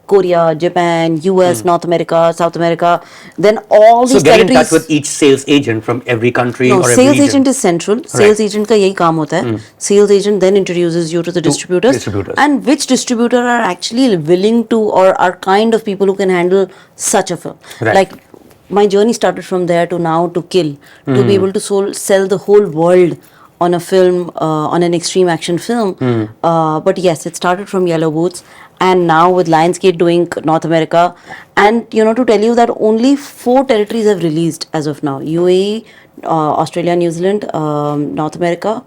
Korea, Japan, US, North America, South America, then all these get territories. in touch with each sales agent from every country or every sales region. agent is central. Sales agent का यही काम होता है. Sales agent then introduces you to the distributors. And which distributor are actually willing to, or are kind of people who can handle such a film. Right. Like my journey started from there to now to Kill, to be able to sell the whole world on a film, on an extreme action film. But yes, it started from Yellow Boots, and now with Lionsgate doing North America. And you know, to tell you that only 4 territories have released as of now: UAE, Australia, New Zealand, North America,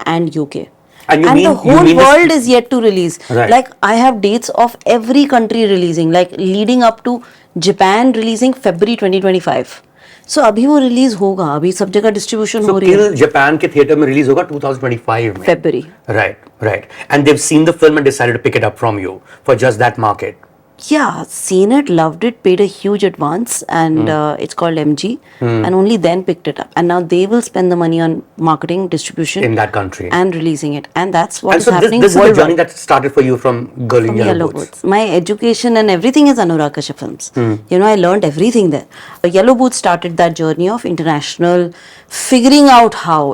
and UK. And the whole world is yet to release. Right. Like I have dates of every country releasing, like leading up to Japan releasing February 2025. So अभी वो release होगा, अभी सब जगह distribution हो रही है. Kill Japan के थिएटर में रिलीज होगा 2025 में. February. Right. And they've seen the film and decided to pick it up from you for just that market. Yeah, seen it, loved it, paid a huge advance, and it's called MG, and only then picked it up. And now they will spend the money on marketing, distribution in that country and releasing it, and that's what and is so happening. This is the journey that started for you from Girl in Yellow Boots. My education and everything is Anurag Kashyap Films. You know, I learned everything there. Yellow Boots started that journey of international, figuring out how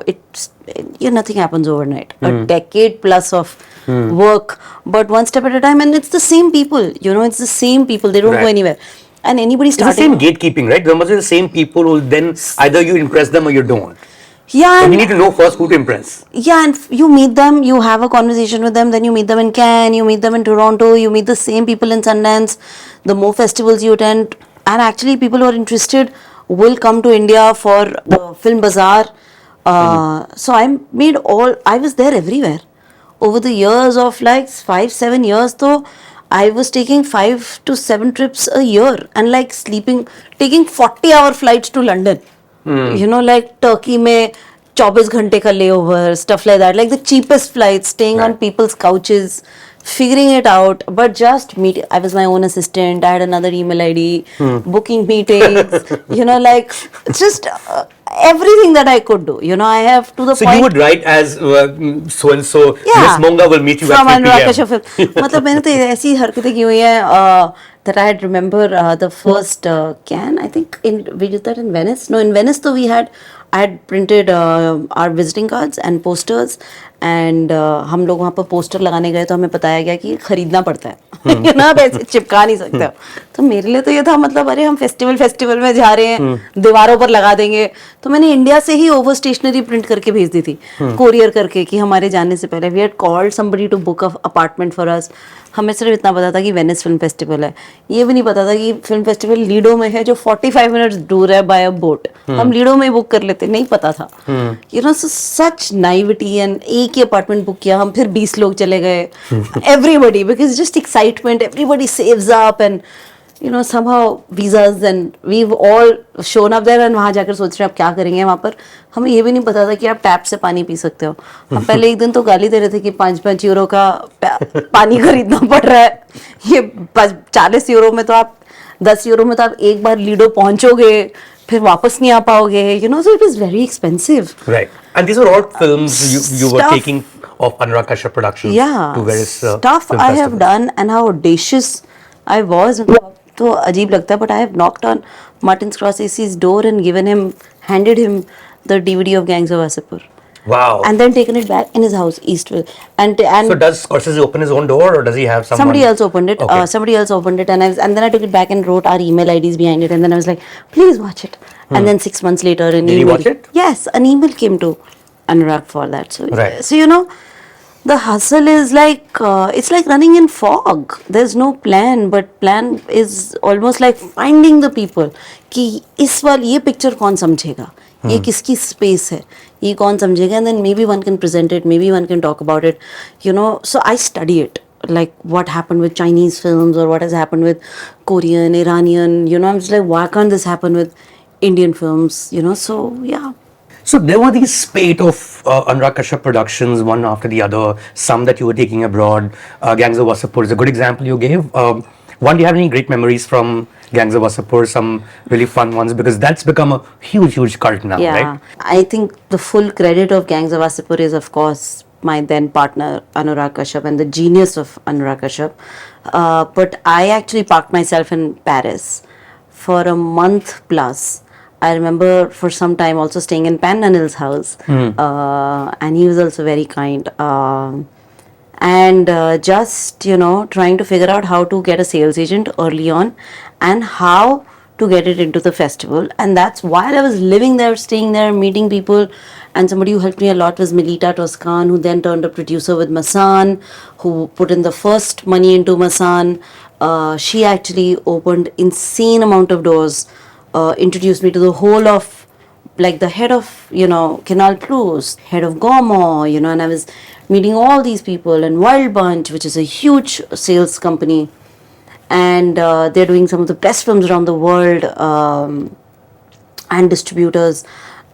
nothing happens overnight. A decade plus of work, but one step at a time, and it's the same people. You know, it's the same people. They don't go anywhere. And anybody starting. It's the same gatekeeping, right? There must be the same people who then either you impress them or you don't. Yeah, But we and need to know first who to impress. yeah, and you meet them, you have a conversation with them, then you meet them in Cannes, you meet them in Toronto, you meet the same people in Sundance. The more festivals you attend, and actually people who are interested will come to India for the film bazaar. So I was there everywhere over the years of like 5 7 years though. I was taking 5 to 7 trips a year and like taking 40-hour flights to London. You know, like Turkey में 24 घंटे का layover, stuff like that. Like the cheapest flights, staying on Right. people's couches, figuring it out. But just meet. I was my own assistant. I had another email ID, booking meetings. You know, like just everything that I could do. You know, I have to the So point. you would write as so and so. Yeah. Miss Monga will meet you From at 3 Anurag p.m. Kashyap film. मतलब मैंने तो ऐसी हरकतें की हुई हैं that I had remember the first can I think we did that in Venice. No, in Venice though I had printed our visiting cards and posters and हम लोग वहाँ पर पोस्टर लगाने गए तो हमें बताया गया कि खरीदना पड़ता है you know, आप ऐसे चिपका नहीं सकते हो. तो मेरे लिए तो ये था मतलब अरे हम फेस्टिवल में जा रहे हैं दीवारों पर लगा देंगे. तो मैंने इंडिया से ही ओवर स्टेशनरी प्रिंट करके भेज दी थी कोरियर करके कि हमारे जाने से पहले we had called somebody to book a apartment for us. हमें सिर्फ इतना पता था कि वेनिस फिल्म फेस्टिवल है. ये भी नहीं पता था कि फिल्म फेस्टिवल लीडो में है जो 45 मिनट्स दूर है बाय अ बोट. हम लीडो में बुक कर लेते, नहीं पता था. You know, such naivety. And एक ही अपार्टमेंट बुक किया, हम फिर 20 लोग चले गए. Everybody, because just excitement, everybody saves up and you know somehow visas and we've all shown up there and वहाँ जाकर सोच रहे हैं आप क्या करेंगे वहाँ पर. हमें ये भी नहीं पता था कि आप टैप से पानी पी सकते हो. हम पहले एक दिन तो गाली दे रहे थे कि 5-5 यूरो का पानी खरीदना पड़ रहा है. ये 40 यूरो में तो आप 10 यूरो में तो आप एक बार लीडो पहुंचोगे फिर वापस नहीं आ पाओगे. You know, so it was very expensive. Right. And these were all films you were Stuff. taking of Anurag Kashyap Productions Yeah, to various stuff film I have festivals. done and how audacious I was. तो अजीब लगता है, but I have knocked on Martin Scorsese's door and handed him the DVD of Gangs of Wasseypur. Wow. And then taken it back in his house, Eastville. And So does Scorsese open his own door, or does he have someone? somebody else opened it. Okay. Somebody else opened it, and then I took it back and wrote our email IDs behind it, and then I was like, please watch it. And then 6 months later, an Did he email. watch it? Yes, an email came to Anurag for that. Right. So you know, the hustle is like it's like running in fog. There's no plan, but plan is almost like finding the people. कि इस बार ये picture कौन समझेगा, ये किसकी space है, ये कौन समझेगा, and then maybe one can present it, maybe one can talk about it, you know. So I study it, like what happened with Chinese films or what has happened with Korean, Iranian, you know. I'm just like, why can't this happen with Indian films, you know. So yeah. So there were these spate of Anurag Kashyap productions, one after the other, some that you were taking abroad. Gangs of Wasseypur is a good example you gave. One, do you have any great memories from Gangs of Wasseypur, some really fun ones? Because that's become a huge cult now, Yeah, right? I think the full credit of Gangs of Wasseypur is, of course, my then partner Anurag Kashyap and the genius of Anurag Kashyap. But I actually parked myself in Paris for a month plus. I remember for some time also staying in Pan Nanil's house, and he was also very kind. And just, you know, trying to figure out how to get a sales agent early on and how to get it into the festival. And that's while I was living there, staying there, meeting people. And somebody who helped me a lot was Melita Toscan, who then turned a producer with Masan, who put in the first money into Masan. She actually opened insane amount of doors, introduced me to the whole of, like the head of, you know, Canal Plus, head of Gomo, you know, and I was meeting all these people, and Wild Bunch, which is a huge sales company, and they're doing some of the best films around the world, and distributors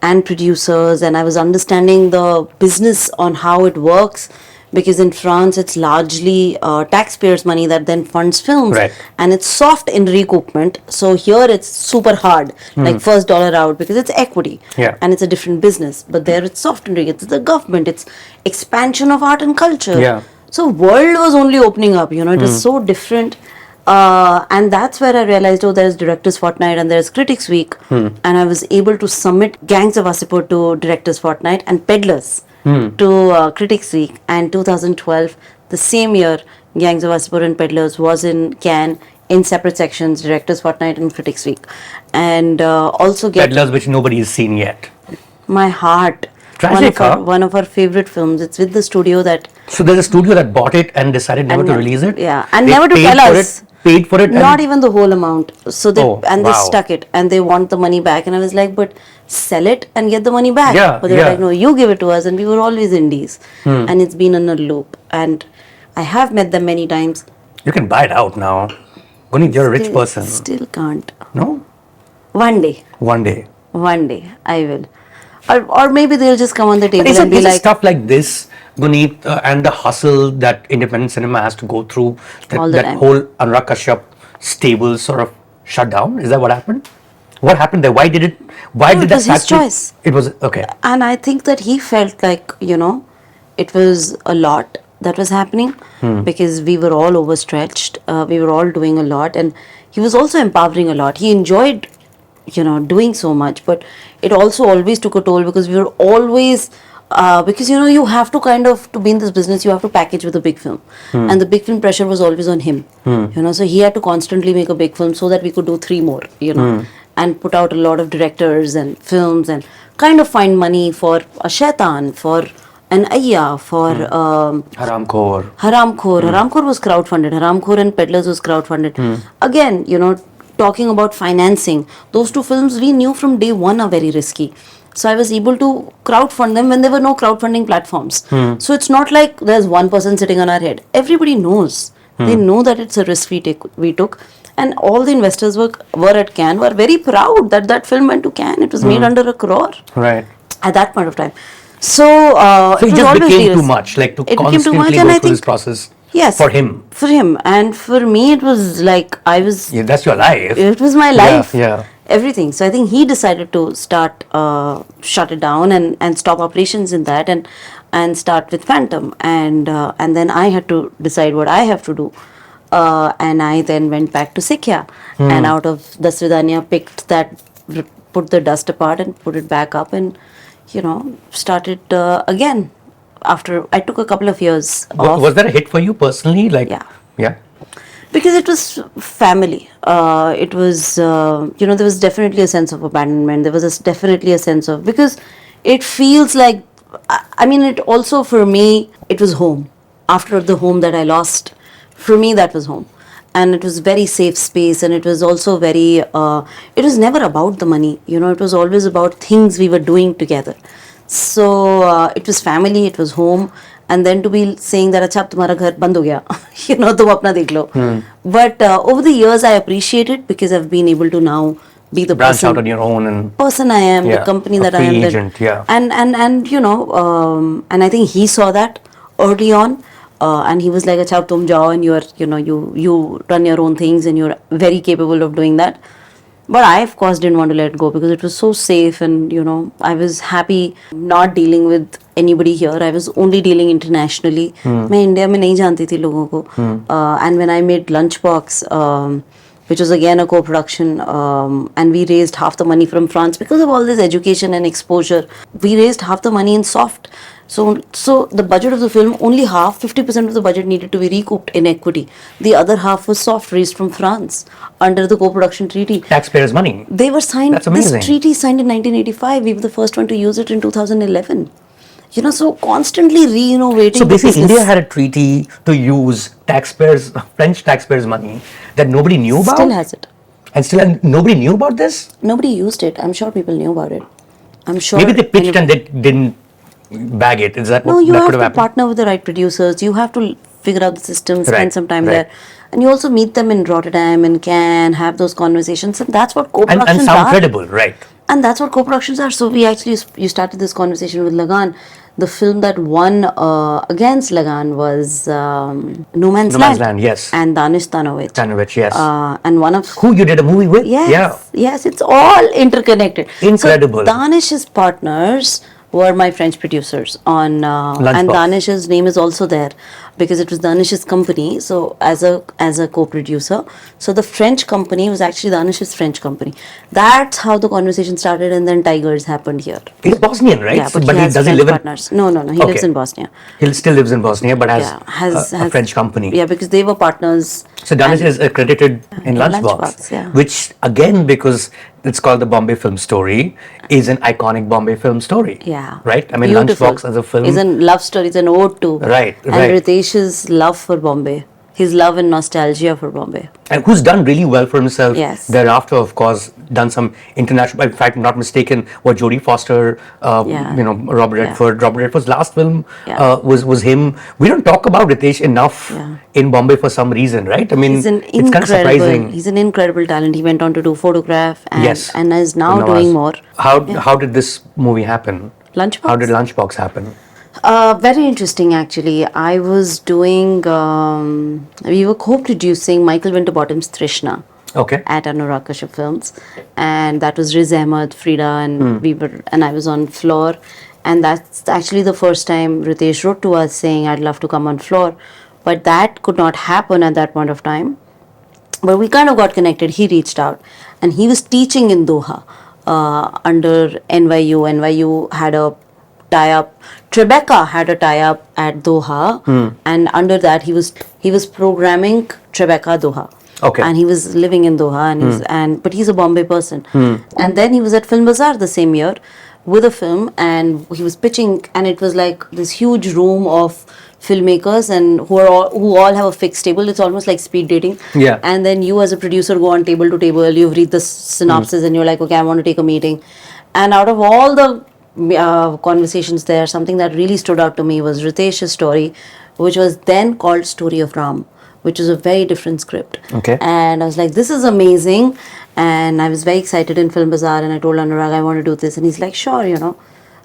and producers, and I was understanding the business on how it works, because in France it's largely taxpayers' money that then funds films, Right. and it's soft in recoupment. So here it's super hard, like first dollar out, because it's equity, Yeah. and it's a different business. But there it's soft in recoupment. It's the government. It's expansion of art and culture. Yeah. So world was only opening up. You know, it was so different. And that's where I realized, oh, there's Directors Fortnight and there's Critics Week, and I was able to submit Gangs of Wasseypur to Directors Fortnight and Peddlers to Critics Week. And 2012, the same year, Gangs of Wasseypur and Peddlers was in Cannes in separate sections, Directors Fortnight and Critics Week, and also get Peddlers, which nobody has seen yet. My Heart. Tragic, huh? One of our favorite films. It's with the studio that. So there's a studio that bought it and decided never to release it? Yeah, and They never to paid tell for us. Paid for it? Not even the whole amount. So they they wow. stuck it and they want the money back. And I was like, but sell it and get the money back. Yeah, But they were like, no, you give it to us. And we were always indies. And it's been on a loop. And I have met them many times. You can buy it out now. Guneet, you're a rich person. Still can't. No? One day. One day. One day. I will. Or maybe they'll just come on the table Isn't and be like, stuff like this, Guneet, and the hustle that independent cinema has to go through, All the that time. whole Anurag Kashyap stable sort of shut down? Is that what happened? What happened there? Why did No, that it was his factory- choice. It was, okay. And I think that he felt like, it was a lot that was happening because we were all overstretched. We were all doing a lot. And he was also empowering a lot. He enjoyed, doing so much. But it also always took a toll because we were always... because you have to to be in this business, you have to package with a big film, and the big film pressure was always on him. So he had to constantly make a big film so that we could do 3 more, and put out a lot of directors and films and kind of find money for a Shaitan, for an Ayya, for Haramkhor. Haramkhor was crowdfunded. Haramkhor and Peddlers was crowdfunded. Again, talking about financing, those 2 films we knew from day one are very risky. So I was able to crowdfund them when there were no crowdfunding platforms. So it's not like there's one person sitting on our head. Everybody knows. They know that it's a risk we took. And all the investors were at Cannes, were very proud that film went to Cannes. It was made under 1 crore. Right. At that point of time. So it just became too much, like to constantly go through this process. Yes. For him. For him. And for me, it was like Yeah, that's your life. It was my life. Yeah. Everything. So I think he decided to shut it down and stop operations in that and start with Phantom. And then I had to decide what I have to do. And I then went back to Sikya. And out of Dasvidanya picked that, put the dust apart and put it back up and, started again. After I took a couple of years off. Was that a hit for you personally? Yeah. Because it was family. It was, there was definitely a sense of abandonment. There was definitely a sense of, because it feels like, it also for me, it was home. After the home that I lost, for me, that was home. And it was very safe space. And it was also very, it was never about the money. It was always about things we were doing together. So it was family, it was home. And then to be saying that, "Achha, ab tumhara ghar band ho gaya," tum apna dekh lo. But over the years, I appreciate it because I've been able to now be the Branch out on your own and person I am, the company that I am. Agent, yeah. And and I think he saw that early on, and he was like, "Achha, ab tum jao and you run your own things and you're very capable of doing that." But I, of course, didn't want to let go because it was so safe and, I was happy not dealing with anybody here. I was only dealing internationally. मैं India में नहीं जानती थी लोगों को. And when I made Lunchbox, which was again a co-production, and we raised half the money from France because of all this education and exposure. We raised half the money in soft. So the budget of the film, only half, 50% of the budget needed to be recouped in equity. The other half was soft, raised from France under the co-production treaty. Taxpayers' money. They were signed. That's amazing. This treaty signed in 1985. We were the first one to use it in 2011. So constantly re-innovating. So the basically, business. India had a treaty to use French taxpayers' money that nobody knew about. Still has it. And nobody knew about this. Nobody used it. I'm sure people knew about it. I'm sure. Maybe they pitched and they didn't bag it. Is that No, what you that have could to have happened? partner with the right producers. You have to figure out the system, spend Right, some time right. there. And you also meet them in Rotterdam and Cannes, have those conversations. And that's what co-productions And sound are. credible, right? And that's what co-productions are. So you started this conversation with Lagan. The film that won against Lagan was No Man's Land. Yes. And Danish Stanovic. Stanovic, yes. And one of... Who you did a movie with? Yes, Yeah. yes, it's all interconnected. Incredible. So Danish's partners were my French producers on, and Lunchbox. Danish's name is also there. because it was Danish's company. So as a co-producer, so the French company was actually Danish's French company. That's how the conversation started, and then Tigers happened here. He's Bosnian, right? Yeah, but he has doesn't French live in. partners. No. He lives in Bosnia. He still lives in Bosnia, but has, Yeah, a French company. Yeah, because they were partners. So Danish is accredited in Lunchbox, Lunchbox, yeah. which again, because it's called the Bombay Film Story, is an iconic Bombay film story. Yeah. Right? I mean, Beautiful. Lunchbox as a film. It's a love story. It's an ode to. Right. And Ritesh's love for Bombay. His love and nostalgia for Bombay. And who's done really well for himself. Yes. Thereafter, of course, done some international. In fact, not mistaken, what Jodie Foster, Robert Redford. Robert Redford's last film was him. We don't talk about Ritesh enough in Bombay for some reason, right? I mean, it's kind of surprising. He's an incredible talent. He went on to do Photograph and is now Nawaz. doing more. How did this movie happen? Lunchbox? How did Lunchbox happen? Very interesting, actually. I was doing, we were co-producing Michael Winterbottom's Trishna at Anurag Kashyap Films, and that was Riz Ahmed, Frida, and I was on floor, and that's actually the first time Ritesh wrote to us saying, I'd love to come on floor, but that could not happen at that point of time. But we kind of got connected. He reached out, and he was teaching in Doha under NYU. NYU had a tie-up. Tribeca had a tie-up at Doha, and under that he was programming Tribeca Doha. And he was living in Doha, and but he's a Bombay person. And then he was at Film Bazaar the same year with a film, and he was pitching, and it was like this huge room of filmmakers and who all have a fixed table. It's almost like speed dating. And then you as a producer go on table to table, you read the synopsis, and you're like, okay, I want to take a meeting. And out of all the conversations there, something that really stood out to me was Ritesh's story, which was then called Story of Ram, which is a very different script. And I was like, this is amazing. And I was very excited in Film Bazaar, and I told Anurag, I want to do this. And he's like, sure,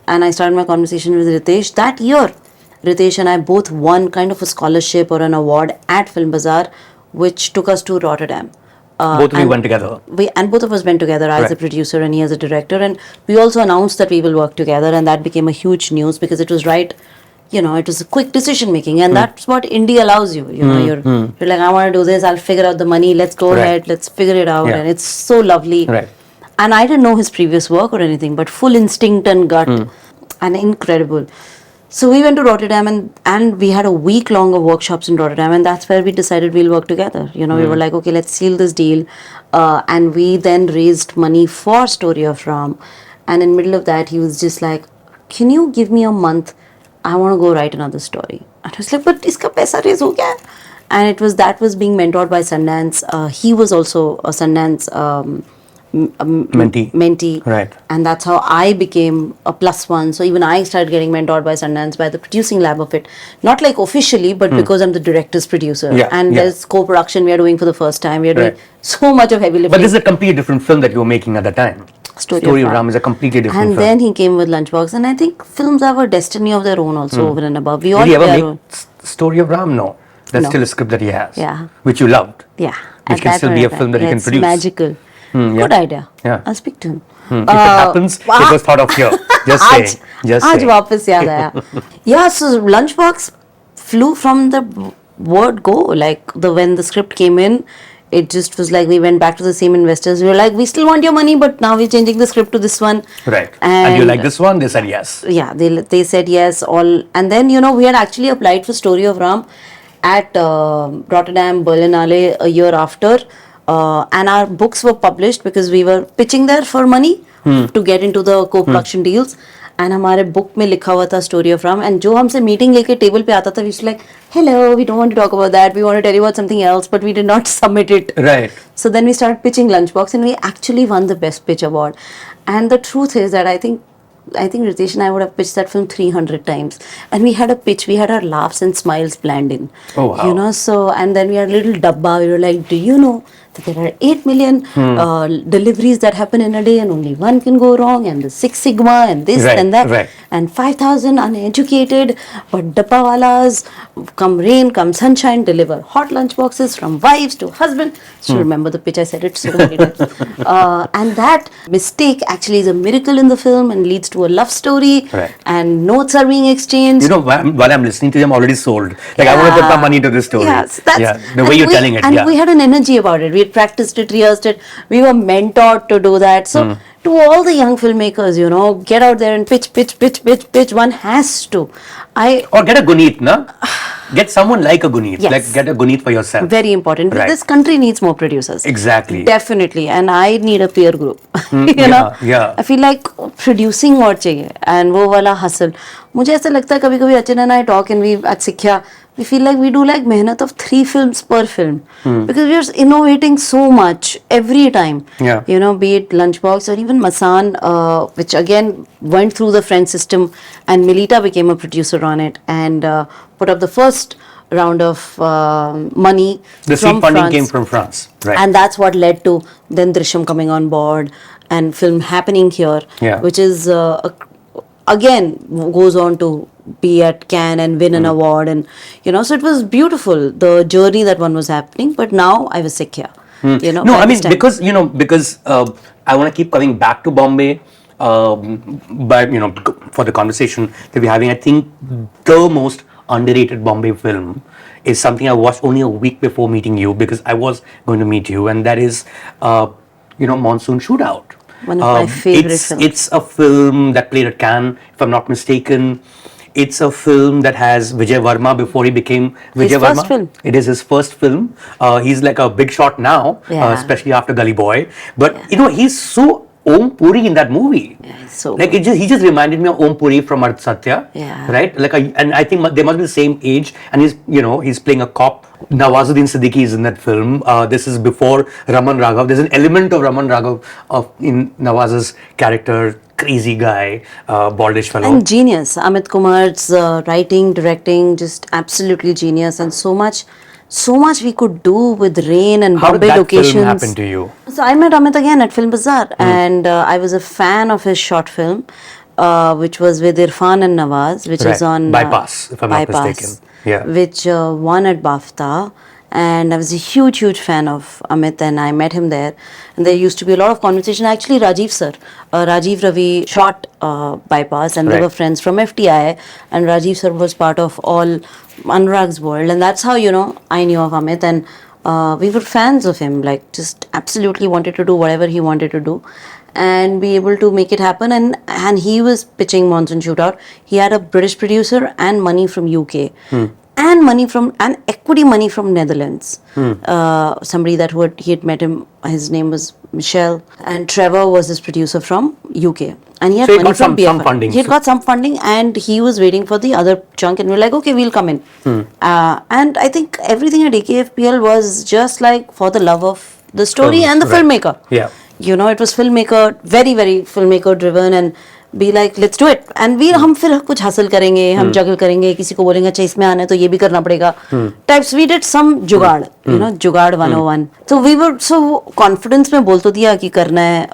And I started my conversation with Ritesh. That year, Ritesh and I both won kind of a scholarship or an award at Film Bazaar, which took us to Rotterdam. Both of you went together. Both of us went together. I as a producer and he as a director. And we also announced that we will work together, and that became a huge news because it was right. It was a quick decision making, and that's what indie allows you. You're like, I want to do this. I'll figure out the money. Let's go ahead. Let's figure it out. And it's so lovely. And I didn't know his previous work or anything, but full instinct and gut, and incredible. So we went to Rotterdam, and we had a week long of workshops in Rotterdam, and that's where we decided we'll work together. We were like, okay, let's seal this deal. And we then raised money for Story of Ram. And in middle of that, he was just like, can you give me a month? I want to go write another story. And I was like, but iska paisa raise ho gaya? And that was being mentored by Sundance. He was also a Sundance mentee. And that's how I became a +1. So even I started getting mentored by Sundance, by the producing lab of it. Not like officially, but because I'm the director's producer. And there's co-production we are doing for the first time. We are doing so much of heavy lifting. But this is a completely different film that you were making at the time. Story of Ram is a completely different film. And then he came with Lunchbox. And I think films have a destiny of their own also over and above. We all Did he ever make Story of Ram? No. That's still a script that he has. Which you loved. Which can still be a film that he can produce. It's magical. Good idea. I'll speak to him. If it happens, it was thought of here. Just saying. Aaj वापस याद आया. So Lunchbox flew from the word go. Like when the script came in, it just was like we went back to the same investors. We were like, we still want your money, but now we're changing the script to this one. And you like this one? They said yes. They said yes. And then, we had actually applied for Story of Ram at Rotterdam Berlinale a year after. And our books were published because we were pitching there for money to get into the co-production deals. And हमारे book में लिखा हुआ था Story of Ram, and जो हमसे meeting लेके table पे आता था, we used to like, hello, we don't want to talk about that, we want to tell you about something else, but we did not submit it. So then we started pitching Lunchbox, and we actually won the best pitch award. And the truth is that I think Ritesh and I would have pitched that film 300 times. And we had a pitch, we had our laughs and smiles planned in. Oh, wow. So, and then we had a little dabba, we were like, do you know there are 8 million deliveries that happen in a day and only one can go wrong, and the Six Sigma and this Right, and that, right. and 5,000 uneducated but dappawalas, come rain, come sunshine, deliver hot lunch boxes from wives to husband. Still remember the pitch, I said it so many times. And that mistake actually is a miracle in the film and leads to a love story, Right. and notes are being exchanged. You know, while I'm listening to you, I'm already sold. Like, I want to put my money into this story. Yes, that's, yeah, the and way you're telling it. And Yeah. we had an energy about it. We had practiced it, rehearsed it. We were mentored to do that. So, to all the young filmmakers, you know, get out there and pitch, pitch, pitch, pitch, pitch. One has to. Or get a Guneet, na? Get someone like a Guneet. Yes. Like, get a Guneet for yourself. Very important. Right. This country needs more producers. Exactly. Definitely. And I need a peer group. you yeah, know? yeah. I feel like producing और चाहिए. And वो वाला hustle. मुझे ऐसा लगता है कभी-कभी Achin and I talk and we at Sikhya, we feel like we do like mehnat of 3 films per film. Because we are innovating so much every time. Yeah. You know, be it Lunchbox or even Masan, which again went through the French system, and Milita became a producer on it and put up the first round of money The from seed funding France. came from France. Right. And that's what led to then Drishyam coming on board and film happening here, Yeah. which is again goes on to be at Cannes and win an award, and you know, so it was beautiful, the journey that one was happening. But now I was sick here. You know, No, by I this mean, time. because I want to keep coming back to Bombay, but you know, for the conversation that we're having, I think the most underrated Bombay film is something I watched only a week before meeting you, because I was going to meet you, and that is, Monsoon Shootout. One of my favorite films. It's a film that played at Cannes, if I'm not mistaken. It's a film that has Vijay Varma before he became Vijay His Varma. first film. It is his first film. He's like a big shot now, Yeah. especially after Gully Boy. But you know, he's so Om Puri in that movie. Yeah, it's so like good. he just reminded me of Om Puri from Art Satya. Yeah. Right. And I think they must be the same age. And he's playing a cop. Nawazuddin Siddiqui is in that film. This is before Raman Raghav. There's an element of Raman Raghav in Nawaz's character. Crazy guy, baldish fellow. And genius. Amit Kumar's writing, directing, just absolutely genius, and so much we could do with rain and How did Bombay that locations. film happen to you? So I met Amit again at Film Bazaar, and I was a fan of his short film, which was with Irfan and Nawaz, which Right. is on Bypass, if I'm not mistaken. Yeah. which won at BAFTA. And I was a huge fan of Amit, and I met him there. And there used to be a lot of conversation. Actually, Rajiv Ravi shot Bypass, and they Right. were friends from FTI. And Rajiv sir was part of all Anurag's world, and that's how I knew of Amit, and we were fans of him. Like, just absolutely wanted to do whatever he wanted to do, and be able to make it happen. And he was pitching Monsoon Shootout. He had a British producer and money from UK. And equity money from Netherlands. Somebody that he had met him. His name was Michelle, and Trevor was his producer from UK. And he had So he money got from some BFI. funding. He had got some funding, and he was waiting for the other chunk. And we were like, okay, we'll come in. And I think everything at AKFPL was just like for the love of the story Film, and the right. filmmaker. Yeah. You know, it was filmmaker, very filmmaker driven, and be like, let's do it. And हम फिर कुछ हासिल करेंगे, हम जगल करेंगे, किसी को बोलेंगे अच्छा इसमें आना है तो ये भी करना पड़ेगा. Types we did some जुगाड़, you know, जुगाड़ 101. So we were so confidence में बोल तो दिया कि करना है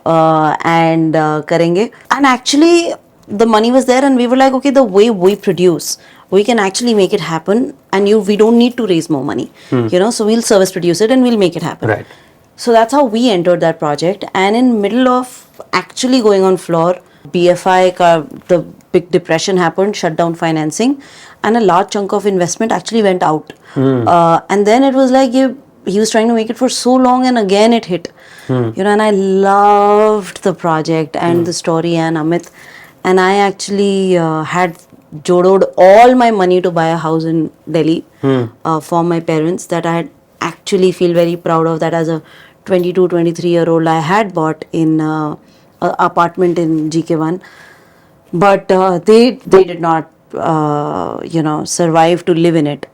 and करेंगे. And actually the money was there, and we were like, okay, the way we produce, we can actually make it happen, and we don't need to raise more money. You know, so we'll service produce it and we'll make it happen. Right. So that's how we entered that project. And in middle of actually going on floor, BFI, the big depression happened, shut down financing, and a large chunk of investment actually went out. And then it was like he was trying to make it for so long, and again it hit. You know, and I loved the project and the story and Amit. And I actually had jodoed all my money to buy a house in Delhi for my parents, that I had actually feel very proud of, that as a 22, 23-year-old I had bought in an apartment in GK1. But they did not survive to live in it.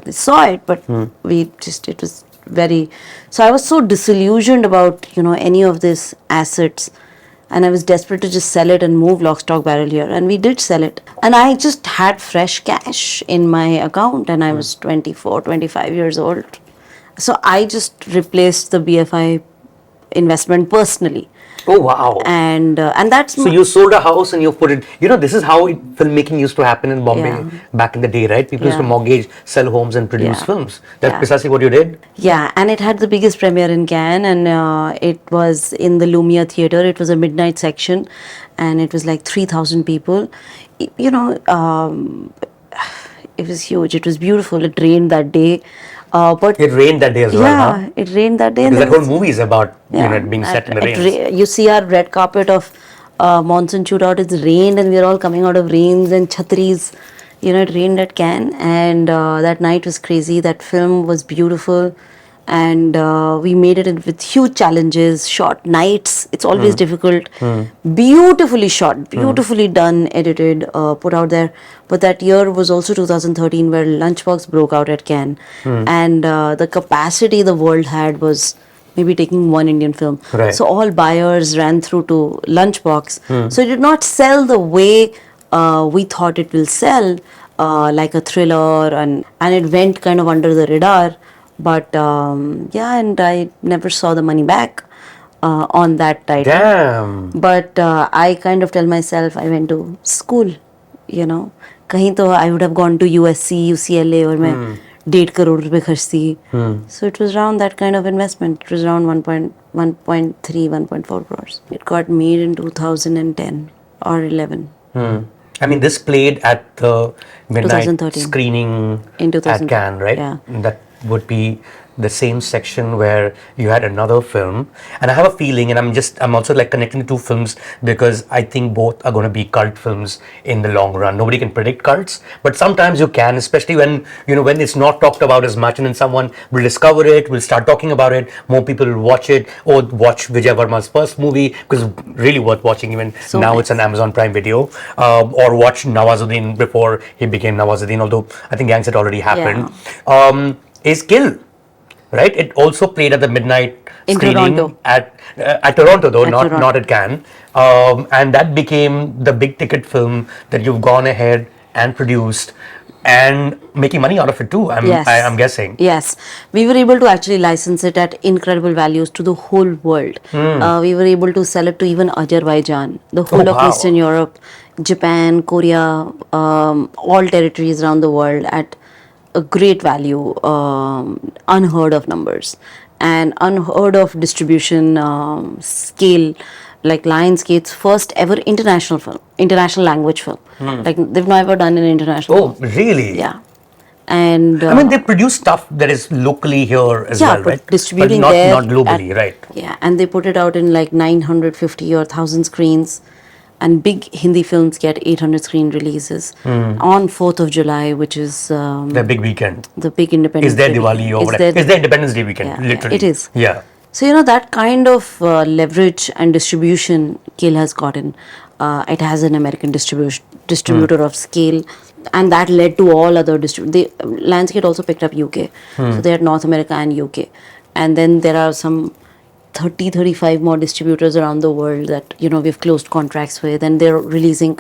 They saw it, but it was very, so I was so disillusioned about any of these assets, and I was desperate to just sell it and move lock, stock, barrel here. And we did sell it, and I just had fresh cash in my account, and I was 24, 25 years old. So I just replaced the BFI investment personally. Oh wow. And that's So you sold a house and you put it. This is how filmmaking used to happen in Bombay Yeah. back in the day, right? People used to Yeah. mortgage, sell homes, and produce Yeah. films. That's Yeah. precisely what you did. Yeah, and it had the biggest premiere in Cannes, and it was in the Lumia Theatre. It was a midnight section, and it was like 3,000 people. You know, it was huge. It was beautiful. It rained that day, but It rained that day as well, huh? yeah, it rained that day. Because And that there whole was, movie is about yeah, it being set in the rains. you see our red carpet of monsoon shootout. It's rained, and we're all coming out of rains and chhatris. It rained at Cannes, and that night was crazy. That film was beautiful, and we made it with huge challenges. Short nights. It's always difficult. Beautifully shot, beautifully done, edited, put out there. But that year was also 2013, where Lunchbox broke out at Cannes, and the capacity the world had was maybe taking one Indian film. Right. So all buyers ran through to Lunchbox. So it did not sell the way we thought it will sell, like a thriller, and it went kind of under the radar. But yeah, and I never saw the money back on that title. Damn. But I kind of tell myself I went to school, कहीं तो I would have gone to USC, UCLA, और मैं 1.5 crore रुपए खर्चती. So it was around that kind of investment. It was around 1.3, 1.4 crores. It got made in 2010 or 11. I mean, this played at the midnight 2013. screening In at 2013, Cannes, right? yeah. That would be the same section where you had another film. And I have a feeling, and I'm also like connecting the two films because I think both are going to be cult films in the long run. Nobody can predict cults, but sometimes you can, especially when, when it's not talked about as much, and then someone will discover it, will start talking about it, more people will watch it, or watch Vijay Varma's first movie, because really worth watching. Even So now nice. it's on Amazon Prime Video, or watch Nawazuddin before he became Nawazuddin, although I think Gangs had already happened. Is Kill, right? It also played at the midnight In screening Toronto. at Toronto, though, At not Toronto. not at Cannes, and that became the big ticket film that you've gone ahead and produced and making money out of it too. I'm guessing. Yes, we were able to actually license it at incredible values to the whole world. We were able to sell it to even Azerbaijan, the whole of wow. Eastern Europe, Japan, Korea, all territories around the world at a great value, unheard of numbers and unheard of distribution scale. Like Lionsgate's first ever international language film. Like they've never done an international Oh, film. really? Yeah. And I mean, they produce stuff that is locally here as well, but right? distributing but there not globally, right? Yeah, and they put it out in like 950 or 1,000 screens, and big Hindi films get 800 screen releases on 4th of July, which is The big weekend. the big Independence Is there Day Diwali weekend. or It's whatever? their- It's the Independence Day weekend, Yeah, literally. it is. Yeah. So, that kind of leverage and distribution Kill has gotten. It has an American distributor of scale, and that led to all other Lionsgate also picked up UK. So they had North America and UK. And then there are some 35 more distributors around the world that, we've closed contracts with, and they're releasing.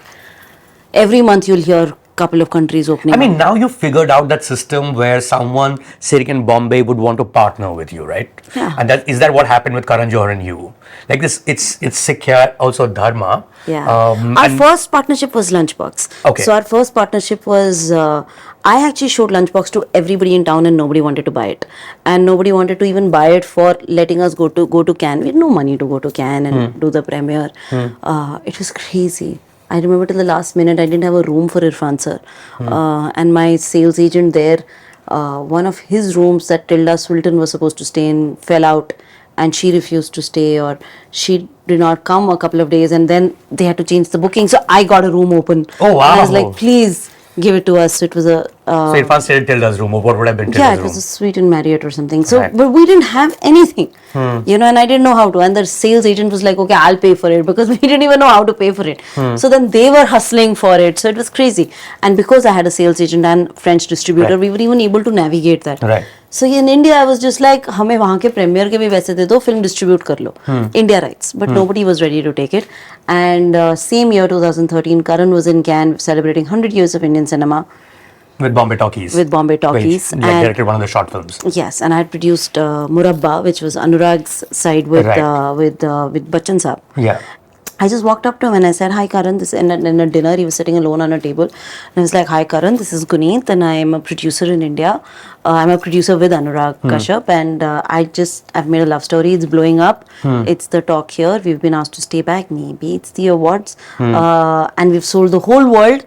Every month you'll hear couple of countries opening I mean, up. now you've figured out that system where someone sitting in Bombay would want to partner with you, right? Yeah. And is that what happened with Karan Johar and you? Like this, it's Sikya, also Dharma. Yeah. Our first partnership was Lunchbox. Okay. So our first partnership was, I actually showed Lunchbox to everybody in town, and nobody wanted to buy it. And nobody wanted to even buy it for letting us go to Cannes. We had no money to go to Cannes and do the premiere. It was crazy. I remember till the last minute, I didn't have a room for Irfan sir. And my sales agent there, one of his rooms that Tilda Swinton was supposed to stay in fell out, and she refused to stay, or she did not come a couple of days, and then they had to change the booking. So I got a room open. Oh, wow. And I was like, please give it to us. So it was a... so Irfan stayed at Tilda's room, or what would have been Tilda's yeah, it room? was a suite in Marriott or something. So, Right. but we didn't have anything, and I didn't know how to. And the sales agent was like, okay, I'll pay for it, because we didn't even know how to pay for it. So then they were hustling for it. So it was crazy. And because I had a sales agent and French distributor, Right. we were even able to navigate that. Right. So in India, I was just like, हमें वहाँ के premiere के भी पैसे दे दो, film distribute कर लो, India rights. But nobody was ready to take it. And same year, 2013, Karan was in Cannes celebrating 100 years of Indian cinema. With Bombay Talkies. with Bombay Talkies. Which, like, directed one of the short films. Yes, and I had produced Murabba, which was Anurag's side with Right. with Bachchan Saab. Yeah. I just walked up to him and I said, "Hi Karan." This in a dinner, he was sitting alone on a table, and I was like, "Hi Karan, this is Guneet, and I am a producer in India. I'm a producer with Anurag Kashyap, and I've made a love story. It's blowing up. It's the talk here. We've been asked to stay back. Maybe it's the awards, and we've sold the whole world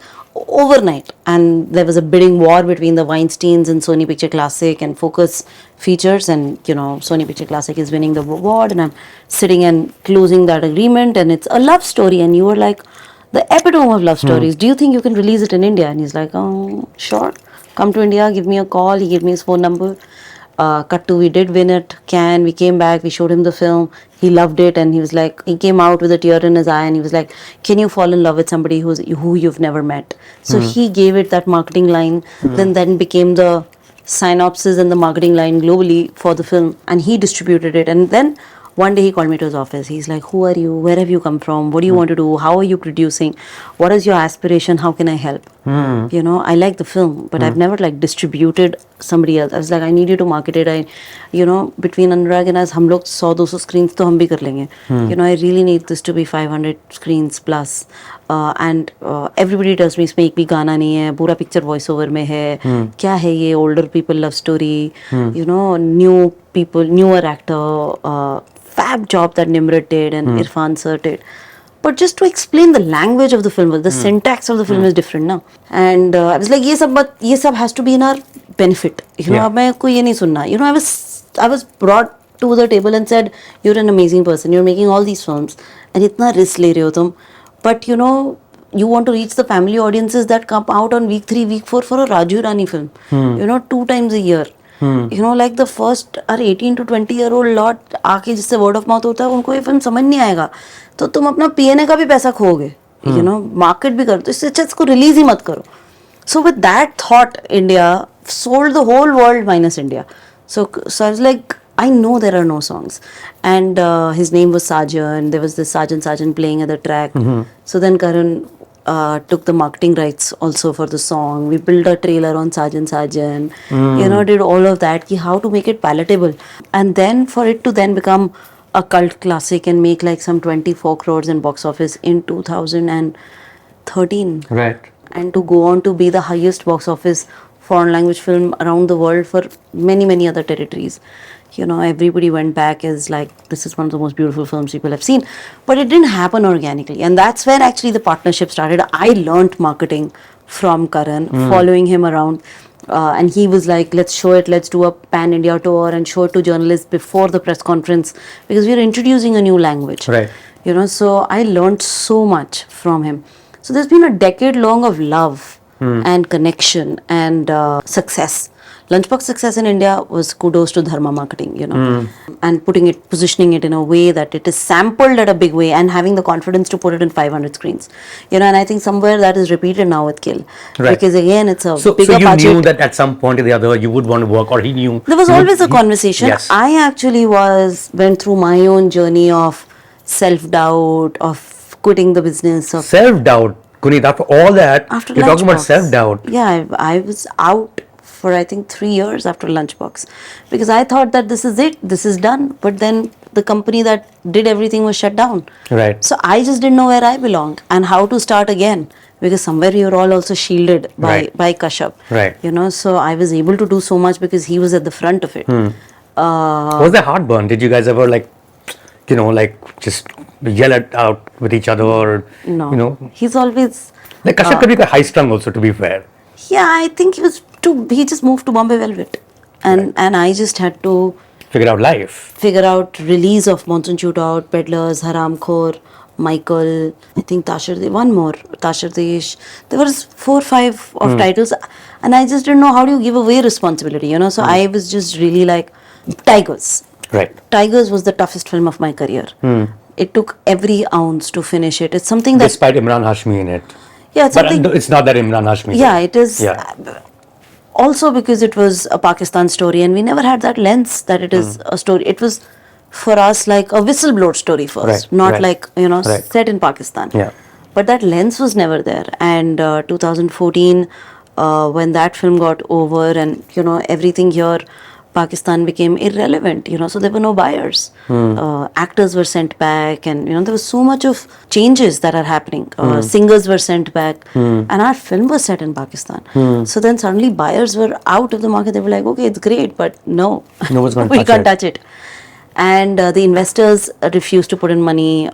overnight, and there was a bidding war between the Weinsteins and Sony Picture Classic and Focus Features, and Sony Picture Classic is winning the award, and I'm sitting and closing that agreement, and it's a love story, and you were like the epitome of love stories. Do you think you can release it in India? And he's like, "Oh, sure, come to India, give me a call." He gave me his phone number. Cut to, we did win it, Cannes. We came back, we showed him the film. He loved it, and he was like, he came out with a tear in his eye, and he was like, "Can you fall in love with somebody who you've never met?" So he gave it that marketing line, then became the synopsis and the marketing line globally for the film, and he distributed it. And then one day he called me to his office. He's like, "Who are you? Where have you come from? What do you want to do? How are you producing? What is your aspiration? How can I help?" I like the film, but I've never like distributed somebody else. I was like, "I need you to market it. Between Anurag and us, हम लोग 100-200 screens तो हम भी कर लेंगे. I really need this to be 500 screens plus. And everybody tells me इसमें एक भी गाना नहीं है, पूरा picture voice over में है. क्या है ये older people love story? New people, newer actor. Fab job that Nimrat did and Irfan sir did. But just to explain the language of the film, the syntax of the film is different now. And I was like, ये सब has to be in our benefit. अब मैं कोई ये नहीं सुनना. I was brought to the table and said, "You're an amazing person. You're making all these films, and इतना risk ले रहे हो तुम. But you want to reach the family audiences that come out on week 3, week 4 for a Raju Rani film. 2 times a year." Like the first 18 to 20-year-old lot आके जिससे word of mouth होता है, उनको ये film समझ नहीं आएगा, तो तुम अपना पीएनए का भी पैसा खोगे, मार्केट भी करो, तो इससे अच्छा इसको रिलीज ही मत करो. So with that thought, India sold the whole world minus India. So I was like, I know there are no songs, and his name was Sajan. There was this Sajan playing at the track. So then Karan took the marketing rights also for the song. We built a trailer on Sajan. Did all of that. How to make it palatable, and then for it to then become a cult classic and make like some 24 crores in box office in 2013. Right. And to go on to be the highest box office foreign language film around the world for many other territories. Everybody went back as like, this is one of the most beautiful films people have seen. But it didn't happen organically. And that's where actually the partnership started. I learned marketing from Karan, following him around. And he was like, let's show it, let's do a pan-India tour and show it to journalists before the press conference, because we're introducing a new language. Right. So I learned so much from him. So there's been a decade long of love and connection and success. Lunchbox success in India was kudos to Dharma Marketing, and positioning it in a way that it is sampled at a big way and having the confidence to put it in 500 screens. And I think somewhere that is repeated now with Kill. Right. Because again, it's a bigger budget. So you budget. knew that at some point or the other you would want to work, or he knew? There was always a conversation. Yes. I actually went through my own journey of self-doubt, of quitting the business. Of Self-doubt? Guneet, after all that, you're talking about self-doubt. Yeah, I was out for I think 3 years after Lunchbox, because I thought that this is it, this is done. But then the company that did everything was shut down. Right. So I just didn't know where I belonged and how to start again, because somewhere you're all also shielded by Kashyap. Right. So I was able to do so much because he was at the front of it. Was there heartburn? Did you guys ever just yell it out with each other, or no? He's always Kashyap could be high strung also, to be fair. Yeah, I think he just moved to Bombay Velvet, and I just had to figure out life, figure out release of Monsoon Shootout, Peddlers, Haramkhor, Michael, I think one more, Tashir Desh. There was 4 or 5 of titles, and I just didn't know how do you give away responsibility, So I was just really like, Tigers. Right. Tigers was the toughest film of my career. It took every ounce to finish it. It's something that, despite Imran Hashmi in it. Yeah, but it's not that Imran Hashmi. Yeah, it is. Yeah. Also because it was a Pakistan story, and we never had that lens that it is a story. It was for us like a whistleblower story first, not like set in Pakistan. Yeah. But that lens was never there. And 2014, when that film got over, and everything here, Pakistan became irrelevant. So there were no buyers. Actors were sent back, and there was so much of changes that are happening. Singers were sent back, and our film was set in Pakistan. So then suddenly buyers were out of the market. They were like, okay, it's great, but no, No one's going to we can't touch it. And the investors refused to put in money.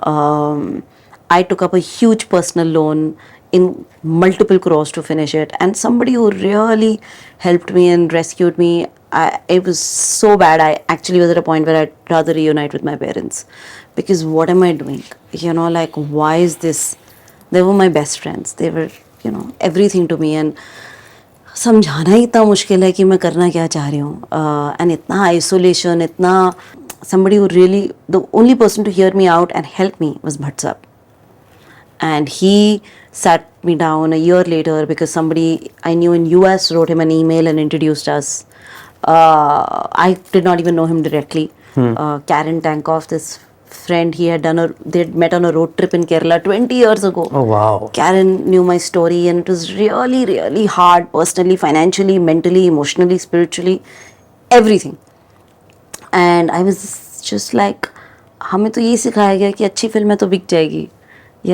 I took up a huge personal loan in multiple crores to finish it. And somebody who really helped me and rescued me, it was so bad. I actually was at a point where I'd rather reunite with my parents. Because what am I doing? Like, why is this? They were my best friends. They were, everything to me. And समझाना ही इतना मुश्किल है कि मैं करना क्या चाह रही हूँ. And इतना आइसोलेशन, इतना somebody who really, the only person to hear me out and help me was Bhatt. And he sat me down a year later because somebody I knew in US wrote him an email and introduced us. I did not even know him directly. Karen Tankoff, this friend, they'd met on a road trip in Kerala 20 years ago. Oh, wow. Karen knew my story, and it was really, really hard personally, financially, mentally, emotionally, spiritually, everything. And I was just like, हमें तो ये सिखाया गया कि अच्छी फिल्में तो बिक जाएगी,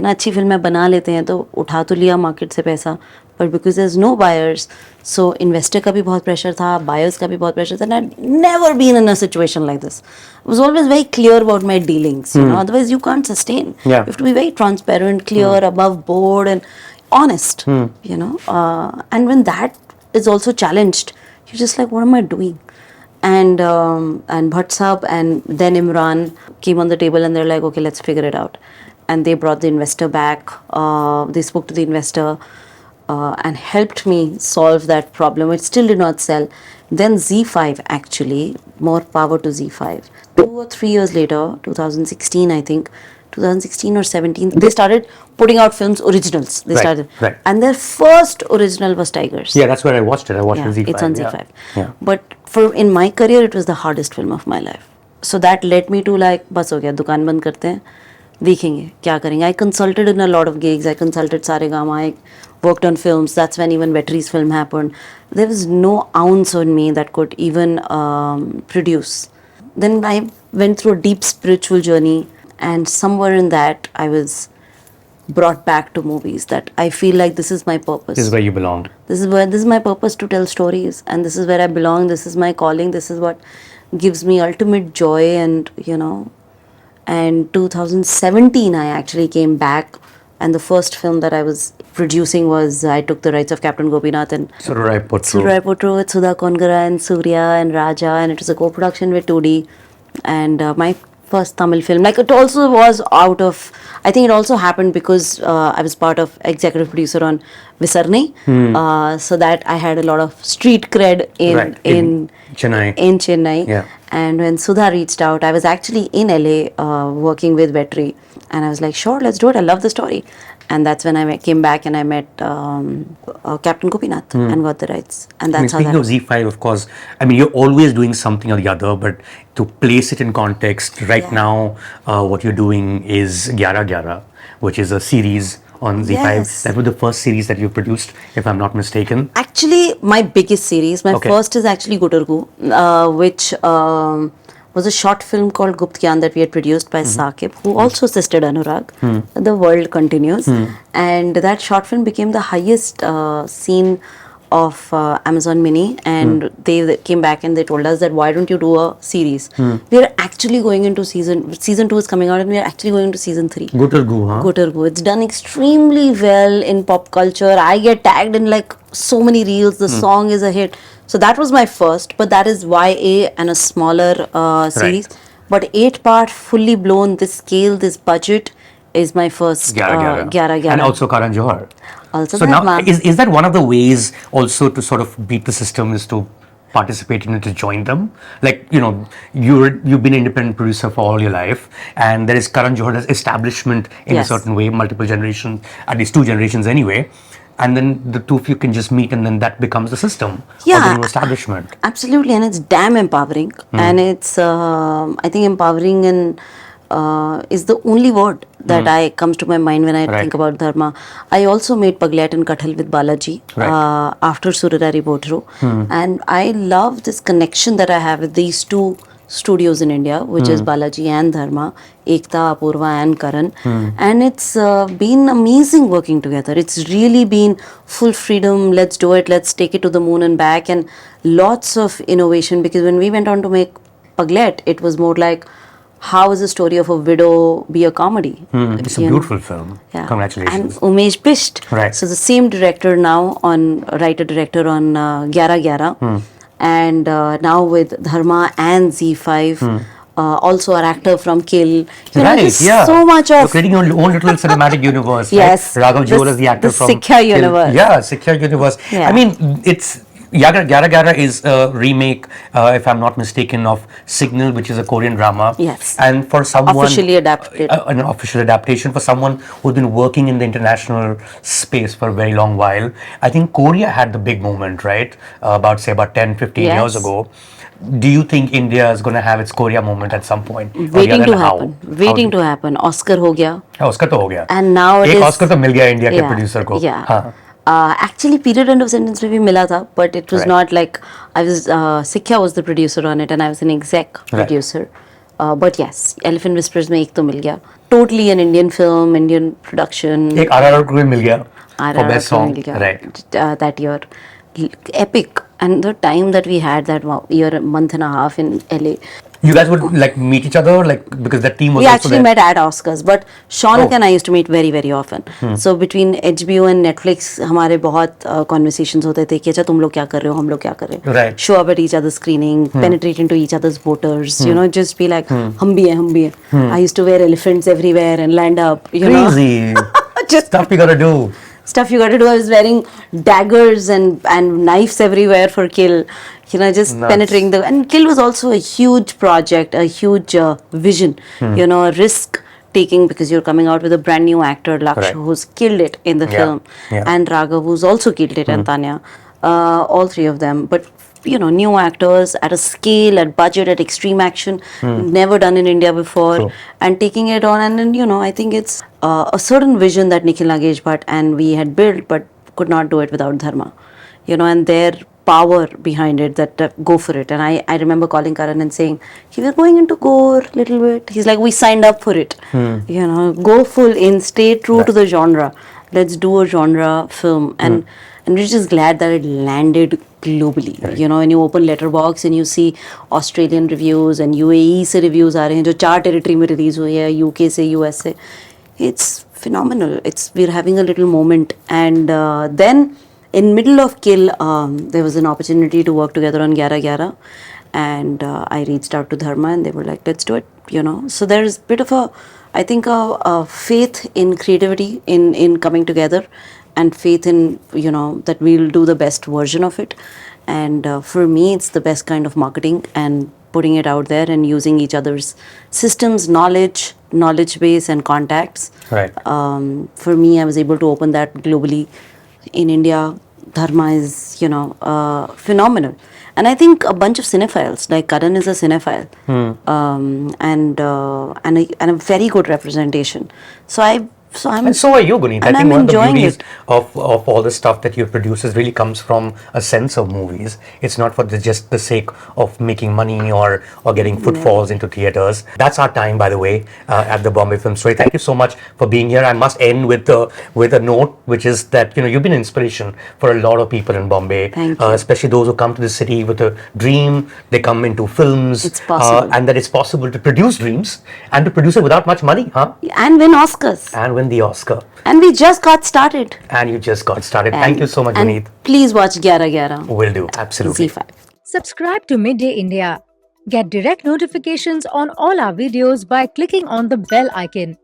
अच्छी फिल्में बना लेते हैं तो उठा तो लिया मार्केट से पैसा, but because there's no buyers, so investor का भी बहुत pressure था, buyers का भी बहुत pressure था, and I'd never been in a situation like this. I was always very clear about my dealings, otherwise you can't sustain. You have to be very transparent, clear, above board, and honest, and when that is also challenged, you're just like, what am I doing? And Bhatt Sahab and then Imran came on the table, and they're like, okay, let's figure it out. And they brought the investor back. They spoke to the investor and helped me solve that problem. It still did not sell. Then Z5, actually, more power to Z5. 2 or 3 years later, 2016, I think, 2016 or 17, they started putting out films, originals. They started. Right. And their first original was Tigers. Yeah, that's where I watched it. I watched it on Z5. It's on Z5. Yeah. But in my career, it was the hardest film of my life. So that led me to like, बस हो गया, दुकान बंद करते हैं, देखेंगे क्या करेंगे. I consulted in a lot of gigs. I consulted Saregama. I worked on films. That's when even Vetri's film happened. There was no ounce on me that could even produce. Then I went through a deep spiritual journey, and somewhere in that I was brought back to movies, that I feel like this is my purpose. This is where you belong. This is my purpose, to tell stories, and this is where I belong. This is my calling. This is what gives me ultimate joy. And and 2017 I actually came back, and the first film that I was producing was, I took the rights of Captain Gopinath and Sururai Potru with Sudha Kongara and Surya and Raja, and it was a co-production with 2D, and my first Tamil film. Like, it also was out of, I think it also happened because I was part of executive producer on Visarne, so that I had a lot of street cred in Chennai. Yeah. And when Sudha reached out, I was actually in LA working with Vetri, and I was like, sure, let's do it. I love the story. And that's when I came back and I met Captain Gopinath and got the rights. And that's speaking of Z5, of course, I mean, you're always doing something or the other, but to place it in context, right now, what you're doing is Gyara Gyara, which is a series on Z5. Yes. That was the first series that you produced, if I'm not mistaken. Actually, my biggest series, my first is actually Gutargu, which was a short film called Gupt Gyan that we had produced by Saqib, who also assisted Anurag. The World Continues. And that short film became the highest scene of Amazon Mini, and they came back and they told us that, why don't you do a series? We are actually going into season 2 is coming out, and we are actually going into season 3. Gutargu. It's done extremely well in pop culture. I get tagged in like so many reels. The song is a hit. So that was my first, but that is YA and a smaller series. Right. But 8-part, fully blown, this scale, this budget is my first Gyara Gyara. And also Karan Johar. Also so that, now, is that one of the ways also to sort of beat the system, is to participate in it, to join them? Like, you've been an independent producer for all your life, and there is Karan Johar, there's establishment in a certain way, multiple generations, at least 2 generations anyway. And then the two of you can just meet, and then that becomes the system of the new establishment. Absolutely, and it's damn empowering. And it's, I think, empowering in is the only word that I comes to my mind when I think about dharma. I also made Paglet and Kathal with Balaji after Surarari Botro, and I love this connection that I have with these two studios in India, which is Balaji and Dharma, Ekta, Apurva and Karan, and it's been amazing working together. It's really been full freedom, let's do it, let's take it to the moon and back, and lots of innovation, because when we went on to make Paglet, it was more like, how is the story of a widow be a comedy? It's a beautiful film. Yeah. Congratulations. And Umesh Pisht. Right. So the same director now writer-director on Gyara Gyara. And now with Dharma and Z5. Also an actor from Kill. You know, there's so much of... You're creating your own little cinematic universe. Yes. Right? Raghav Johar is the actor from Sikhya universe. Kill. Yeah, Sikhya universe. Yeah. I mean, it's... Gyara Gyara is a remake, if I'm not mistaken, of Signal, which is a Korean drama. Yes. And for someone... Officially adapted. An official adaptation for someone who's been working in the international space for a very long while. I think Korea had the big moment, right? About 10, 15 years ago. Do you think India is going to have its Korea moment at some point? Waiting to happen. Waiting to happen. Oscar ho gaya. Oscar to ho gaya. And now it is... Oscar to mil gaya India ke producer ko. Yeah. Haan. Actually, Period End of Sentence में भी मिला था, but it was not like I was. Sikhya was the producer on it, and I was an exec producer. But yes, Elephant Whispers में एक तो मिल गया. Totally an Indian film, Indian production. एक RRR को भी मिल गया for RRR best song, मिल गया, right? That year, epic, and the time that we had that year, month and a half in LA. You guys would like meet each other, like, because the team was We also actually there. met at Oscars, but Shaunak and I used to meet very, very often. So between HBO and Netflix, हमारे बहुत conversations होते थे कि अच्छा तुम लोग क्या कर रहे हो, हम लोग क्या कर रहे हैं. Right. Show up at each other's screening, penetrate into each other's voters. You know, just be like, हम भी हैं. I used to wear elephants everywhere and land up. You Crazy. know, just Stuff you gotta do. stuff you got to do. I was wearing daggers and knives everywhere for Kill. You know, just penetrating the... And Kill was also a huge project, a huge vision, you know, a risk taking, because you're coming out with a brand new actor, Laksh, who's killed it in the film, and Raghav, who's also killed it, and Tanya, all three of them. But, you know, new actors at a scale, at budget, at extreme action, never done in India before, and taking it on. And then, you know, I think it's a certain vision that Nikhil Nagesh Bhatt and we had built, but could not do it without Dharma, you know, and their power behind it, that go for it. And I remember calling Karan and saying, we're going into gore a little bit. He's like, we signed up for it. You know, go full in, stay true to the genre. Let's do a genre film. And we're just glad that it landed globally. You know, when you open Letterboxd and you see Australian reviews and UAE se reviews aa rahe hain, jo 4 territory mein release hui hai, UK se, US se. It's phenomenal. We're having a little moment. And then in middle of Kill, there was an opportunity to work together on Gyara Gyara, and I reached out to Dharma, and they were like, let's do it, you know. So there's a bit of a faith in creativity, in coming together, and faith in, you know, that we'll do the best version of it. And for me, it's the best kind of marketing, and putting it out there and using each other's systems, knowledge base and contacts. Right. For me, I was able to open that globally. In India, Dharma is, you know, phenomenal. And I think a bunch of cinephiles, like Karan is a cinephile, and a very good representation. And so are you, Guneet. I think one of the beauties of all the stuff that you produce really comes from a sense of movies. It's not for just the sake of making money or getting footfalls into theaters. That's our time, by the way, at the Bombay Film Story. Thank you so much for being here. I must end with a note, which is that, you know, you've been an inspiration for a lot of people in Bombay. Thank you. Especially those who come to the city with a dream. They come into films. It's possible. And that it's possible to produce dreams and to produce it without much money. And win Oscars. And win the Oscar. And we just got started. And you just got started. Thank you so much, and Guneet. Please watch Gyara Gyara. Will do. Absolutely. Z5. Subscribe to Midday India. Get direct notifications on all our videos by clicking on the bell icon.